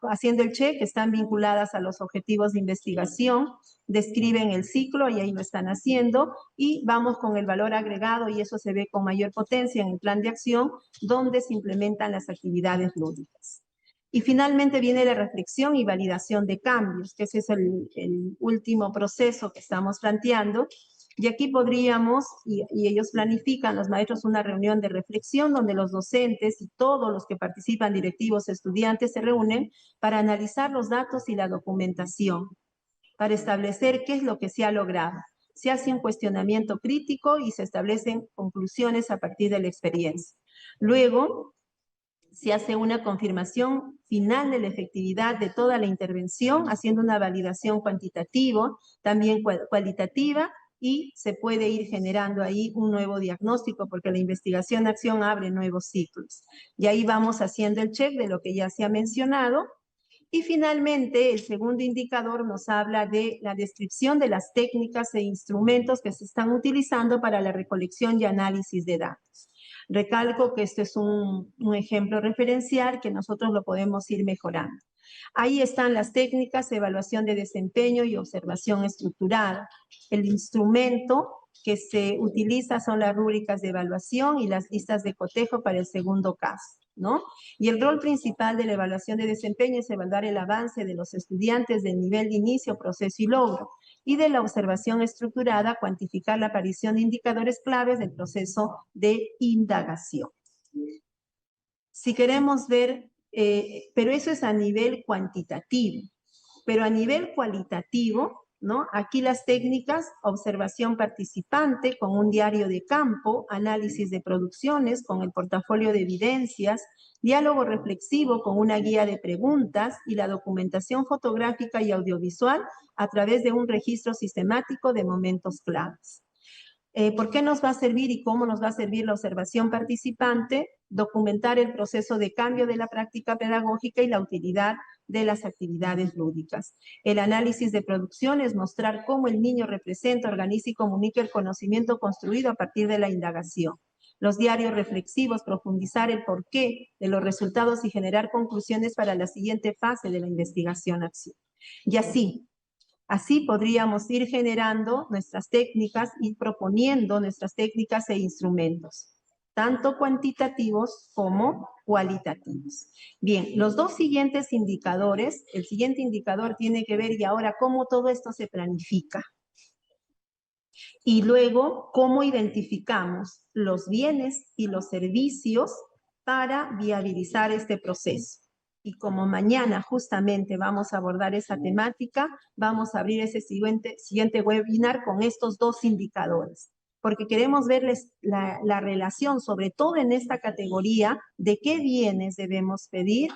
haciendo el check, están vinculadas a los objetivos de investigación, describen el ciclo y ahí lo están haciendo, y vamos con el valor agregado y eso se ve con mayor potencia en el plan de acción, donde se implementan las actividades lúdicas. Y finalmente viene la reflexión y validación de cambios, que ese es el último proceso que estamos planteando. Y aquí podríamos, y ellos planifican, los maestros, una reunión de reflexión donde los docentes y todos los que participan, directivos, estudiantes, se reúnen para analizar los datos y la documentación, para establecer qué es lo que se ha logrado. Se hace un cuestionamiento crítico y se establecen conclusiones a partir de la experiencia. Luego, se hace una confirmación final de la efectividad de toda la intervención, haciendo una validación cuantitativa, también cualitativa, y se puede ir generando ahí un nuevo diagnóstico, porque la investigación-acción abre nuevos ciclos. Y ahí vamos haciendo el check de lo que ya se ha mencionado. Y finalmente, el segundo indicador nos habla de la descripción de las técnicas e instrumentos que se están utilizando para la recolección y análisis de datos. Recalco que este es un ejemplo referencial que nosotros lo podemos ir mejorando. Ahí están las técnicas, evaluación de desempeño y observación estructurada. El instrumento que se utiliza son las rúbricas de evaluación y las listas de cotejo para el segundo caso, ¿no? Y el rol principal de la evaluación de desempeño es evaluar el avance de los estudiantes del nivel de inicio, proceso y logro. Y de la observación estructurada, cuantificar la aparición de indicadores claves del proceso de indagación. Si queremos ver, pero eso es a nivel cuantitativo, pero a nivel cualitativo, ¿no? Aquí las técnicas, observación participante con un diario de campo, análisis de producciones con el portafolio de evidencias, diálogo reflexivo con una guía de preguntas y la documentación fotográfica y audiovisual a través de un registro sistemático de momentos claves. ¿Por qué nos va a servir y cómo nos va a servir la observación participante? Documentar el proceso de cambio de la práctica pedagógica y la utilidad de las actividades lúdicas. El análisis de producción es mostrar cómo el niño representa, organiza y comunica el conocimiento construido a partir de la indagación. Los diarios reflexivos, profundizar el porqué de los resultados y generar conclusiones para la siguiente fase de la investigación-acción. Y así podríamos ir generando nuestras técnicas y proponiendo nuestras técnicas e instrumentos, tanto cuantitativos como cualitativos. Bien, los dos siguientes indicadores, el siguiente indicador tiene que ver y ahora cómo todo esto se planifica. Y luego, cómo identificamos los bienes y los servicios para viabilizar este proceso. Y como mañana justamente vamos a abordar esa temática, vamos a abrir ese siguiente webinar con estos dos indicadores, porque queremos verles la relación, sobre todo en esta categoría, de qué bienes debemos pedir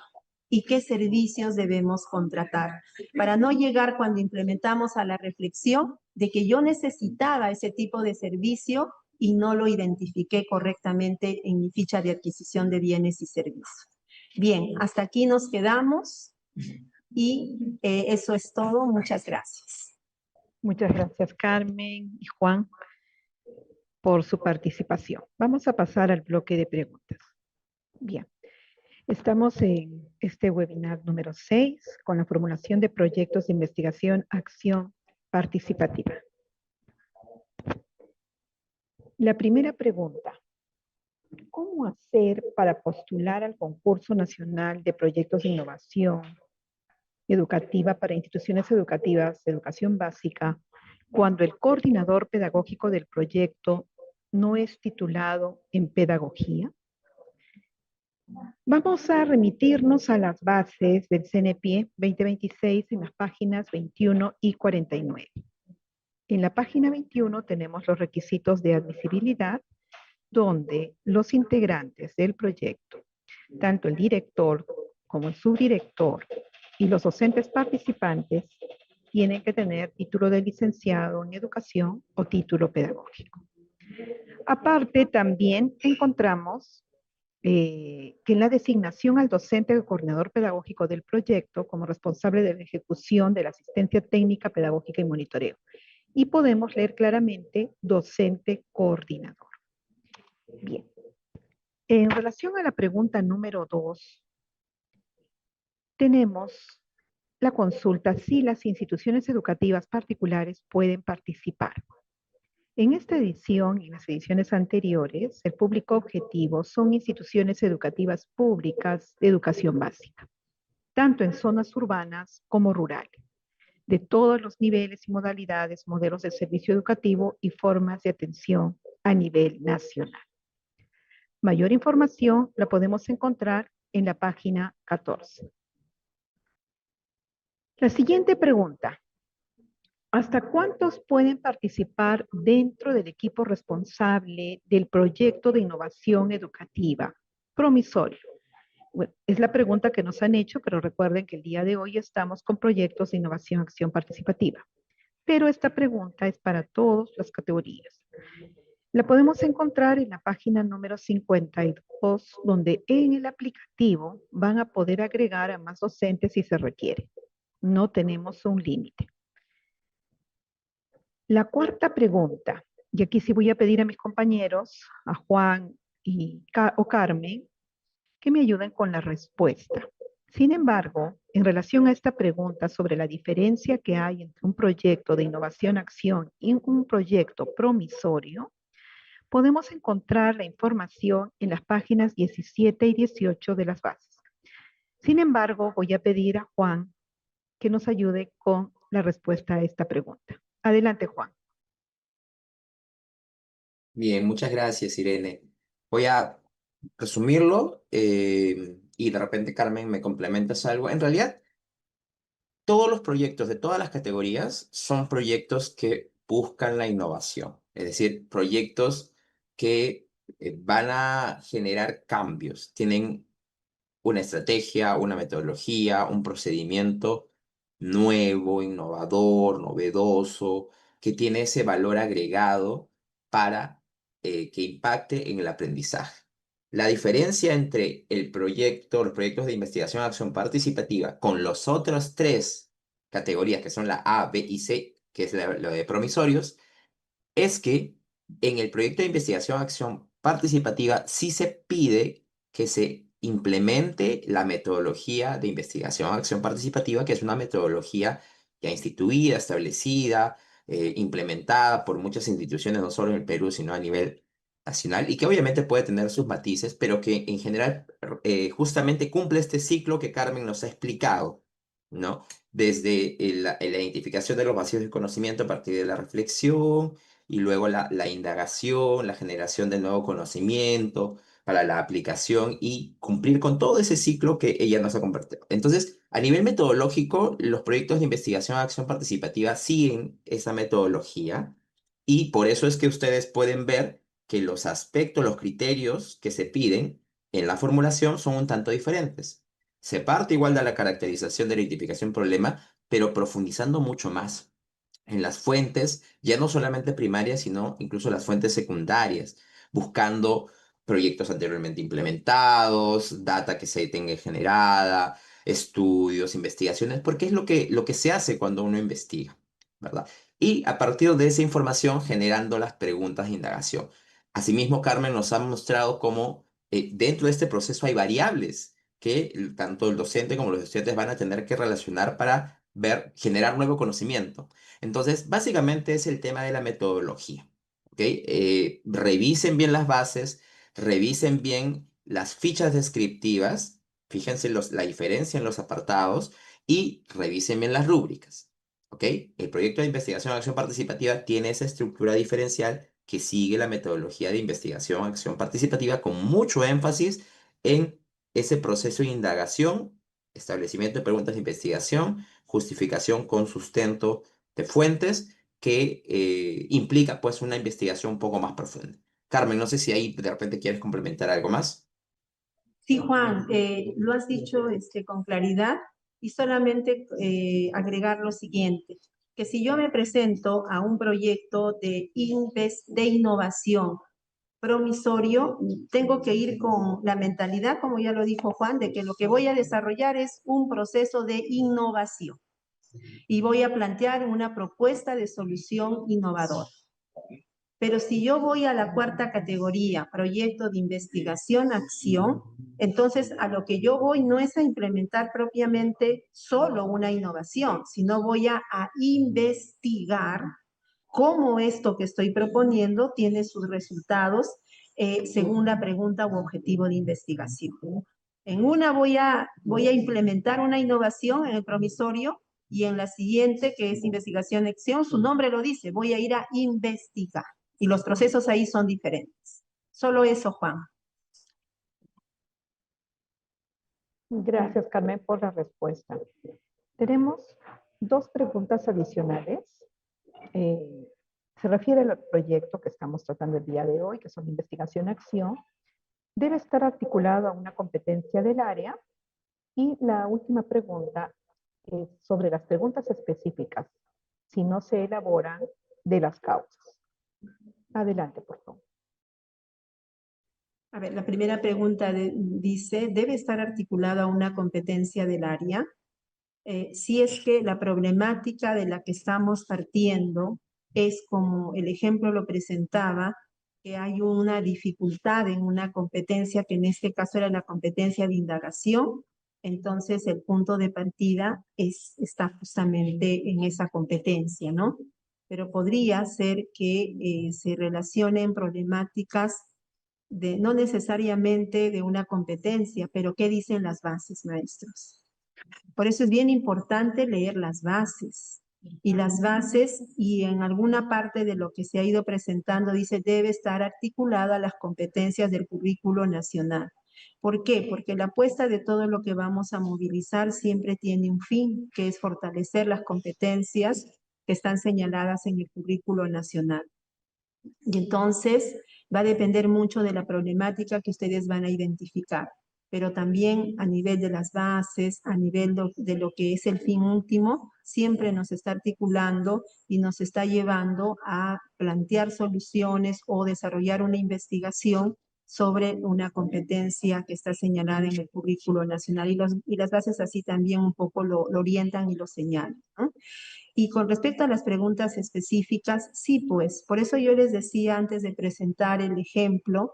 y qué servicios debemos contratar, para no llegar cuando implementamos a la reflexión de que yo necesitaba ese tipo de servicio y no lo identifiqué correctamente en mi ficha de adquisición de bienes y servicios. Bien, hasta aquí nos quedamos y eso es todo. Muchas gracias. Muchas gracias, Carmen y Juan, por su participación. Vamos a pasar al bloque de preguntas. Bien, estamos en este webinar número 6 con la formulación de proyectos de investigación, acción participativa. La primera pregunta: ¿cómo hacer para postular al concurso nacional de proyectos de innovación educativa para instituciones educativas de educación básica cuando el coordinador pedagógico del proyecto no es titulado en pedagogía? Vamos a remitirnos a las bases del CNPie 2026 en las páginas 21 y 49. En la página 21 tenemos los requisitos de admisibilidad, donde los integrantes del proyecto, tanto el director como el subdirector y los docentes participantes, tienen que tener título de licenciado en educación o título pedagógico. Aparte, también encontramos que en la designación al docente o coordinador pedagógico del proyecto como responsable de la ejecución de la asistencia técnica, pedagógica y monitoreo. Y podemos leer claramente docente coordinador. Bien. En relación a la pregunta número 2, tenemos la consulta si las instituciones educativas particulares pueden participar. En esta edición y en las ediciones anteriores, el público objetivo son instituciones educativas públicas de educación básica, tanto en zonas urbanas como rurales, de todos los niveles y modalidades, modelos de servicio educativo y formas de atención a nivel nacional. Mayor información la podemos encontrar en la página 14. La siguiente pregunta. ¿Hasta cuántos pueden participar dentro del equipo responsable del proyecto de innovación educativa promisorio? Bueno, es la pregunta que nos han hecho, pero recuerden que el día de hoy estamos con proyectos de innovación acción participativa. Pero esta pregunta es para todas las categorías. La podemos encontrar en la página número 52, donde en el aplicativo van a poder agregar a más docentes si se requiere. No tenemos un límite. La cuarta pregunta, y aquí sí voy a pedir a mis compañeros, a Juan o Carmen, que me ayuden con la respuesta. Sin embargo, en relación a esta pregunta sobre la diferencia que hay entre un proyecto de innovación-acción y un proyecto promisorio, podemos encontrar la información en las páginas 17 y 18 de las bases. Sin embargo, voy a pedir a Juan que nos ayude con la respuesta a esta pregunta. Adelante, Juan. Bien, muchas gracias, Irene. Voy a resumirlo y de repente, Carmen, me complementas algo. En realidad, todos los proyectos de todas las categorías son proyectos que buscan la innovación, es decir, proyectos que van a generar cambios, tienen una estrategia, una metodología, un procedimiento nuevo, innovador, novedoso, que tiene ese valor agregado para que impacte en el aprendizaje. La diferencia entre los proyectos de investigación y acción participativa con los otros tres categorías, que son la A, B y C, que es lo de promisorios, es que en el proyecto de investigación acción participativa sí se pide que se implemente la metodología de investigación acción participativa, que es una metodología ya instituida, establecida, implementada por muchas instituciones, no solo en el Perú, sino a nivel nacional, y que obviamente puede tener sus matices, pero que en general justamente cumple este ciclo que Carmen nos ha explicado, ¿no? Desde la identificación de los vacíos de conocimiento a partir de la reflexión, y luego la indagación, la generación de nuevo conocimiento para la aplicación y cumplir con todo ese ciclo que ella nos ha compartido. Entonces, a nivel metodológico, los proyectos de investigación acción participativa siguen esa metodología y por eso es que ustedes pueden ver que los aspectos, los criterios que se piden en la formulación son un tanto diferentes. Se parte igual de la caracterización de la identificación problema, pero profundizando mucho más en las fuentes, ya no solamente primarias, sino incluso las fuentes secundarias, buscando proyectos anteriormente implementados, data que se tenga generada, estudios, investigaciones, porque es lo que se hace cuando uno investiga, ¿verdad? Y a partir de esa información generando las preguntas de indagación. Asimismo, Carmen nos ha mostrado cómo dentro de este proceso hay variables que tanto el docente como los estudiantes van a tener que relacionar para generar nuevo conocimiento. Entonces, básicamente es el tema de la metodología. ¿Ok? Revisen bien las bases, revisen bien las fichas descriptivas, fíjense la diferencia en los apartados y revisen bien las rúbricas. ¿Ok? El proyecto de investigación de acción participativa tiene esa estructura diferencial que sigue la metodología de investigación acción participativa con mucho énfasis en ese proceso de indagación, establecimiento de preguntas de investigación, justificación con sustento de fuentes que implica pues una investigación un poco más profunda. Carmen, no sé si ahí de repente quieres complementar algo más. Sí, Juan, lo has dicho con claridad y solamente agregar lo siguiente, que si yo me presento a un proyecto de innovación promisorio, tengo que ir con la mentalidad, como ya lo dijo Juan, de que lo que voy a desarrollar es un proceso de innovación y voy a plantear una propuesta de solución innovadora. Pero si yo voy a la cuarta categoría, proyecto de investigación, acción, entonces a lo que yo voy no es a implementar propiamente solo una innovación, sino voy a investigar cómo esto que estoy proponiendo tiene sus resultados según la pregunta u objetivo de investigación. En una voy a implementar una innovación en el promisorio y en la siguiente, que es investigación acción, su nombre lo dice, voy a ir a investigar. Y los procesos ahí son diferentes. Solo eso, Juan. Gracias, Carmen, por la respuesta. Tenemos dos preguntas adicionales. Se refiere al proyecto que estamos tratando el día de hoy, que son investigación-acción. Debe estar articulado a una competencia del área. Y la última pregunta es sobre las preguntas específicas, si no se elaboran de las causas. Adelante, por favor. A ver, la primera pregunta dice, ¿debe estar articulada a una competencia del área? Si es que la problemática de la que estamos partiendo es como el ejemplo lo presentaba, que hay una dificultad en una competencia, que en este caso era la competencia de indagación, entonces el punto de partida está justamente en esa competencia, ¿no? Pero podría ser que se relacionen problemáticas no necesariamente de una competencia, pero ¿qué dicen las bases, maestros? Por eso es bien importante leer las bases. Y las bases, y en alguna parte de lo que se ha ido presentando, dice debe estar articulada a las competencias del currículo nacional. ¿Por qué? Porque la apuesta de todo lo que vamos a movilizar siempre tiene un fin, que es fortalecer las competencias que están señaladas en el currículo nacional. Y entonces va a depender mucho de la problemática que ustedes van a identificar, pero también a nivel de las bases, a nivel de lo que es el fin último, siempre nos está articulando y nos está llevando a plantear soluciones o desarrollar una investigación sobre una competencia que está señalada en el currículo nacional, y las bases así también un poco lo orientan y lo señalan, ¿no? Y con respecto a las preguntas específicas, sí, pues, por eso yo les decía antes de presentar el ejemplo,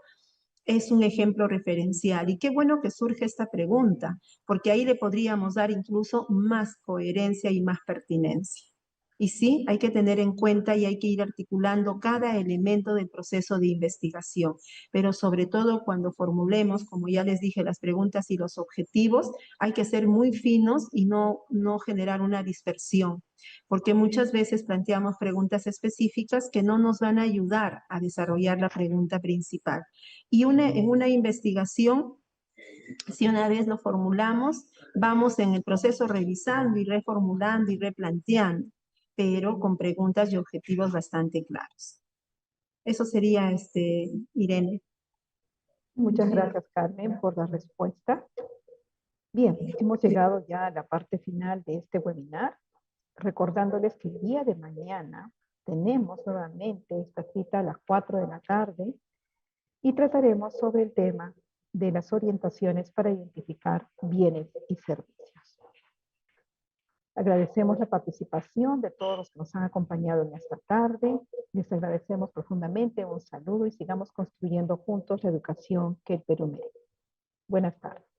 es un ejemplo referencial. Y qué bueno que surge esta pregunta, porque ahí le podríamos dar incluso más coherencia y más pertinencia. Y sí, hay que tener en cuenta y hay que ir articulando cada elemento del proceso de investigación, pero sobre todo cuando formulemos, como ya les dije, las preguntas y los objetivos, hay que ser muy finos y no generar una dispersión, porque muchas veces planteamos preguntas específicas que no nos van a ayudar a desarrollar la pregunta principal. Y en una investigación, si una vez lo formulamos, vamos en el proceso revisando y reformulando y replanteando, pero con preguntas y objetivos bastante claros. Eso sería, Irene. Muchas gracias, Carmen, por la respuesta. Bien, hemos llegado ya a la parte final de este webinar, recordándoles que el día de mañana tenemos nuevamente esta cita a las 4 de la tarde y trataremos sobre el tema de las orientaciones para identificar bienes y servicios. Agradecemos la participación de todos los que nos han acompañado en esta tarde. Les agradecemos profundamente, un saludo y sigamos construyendo juntos la educación que el Perú merece. Buenas tardes.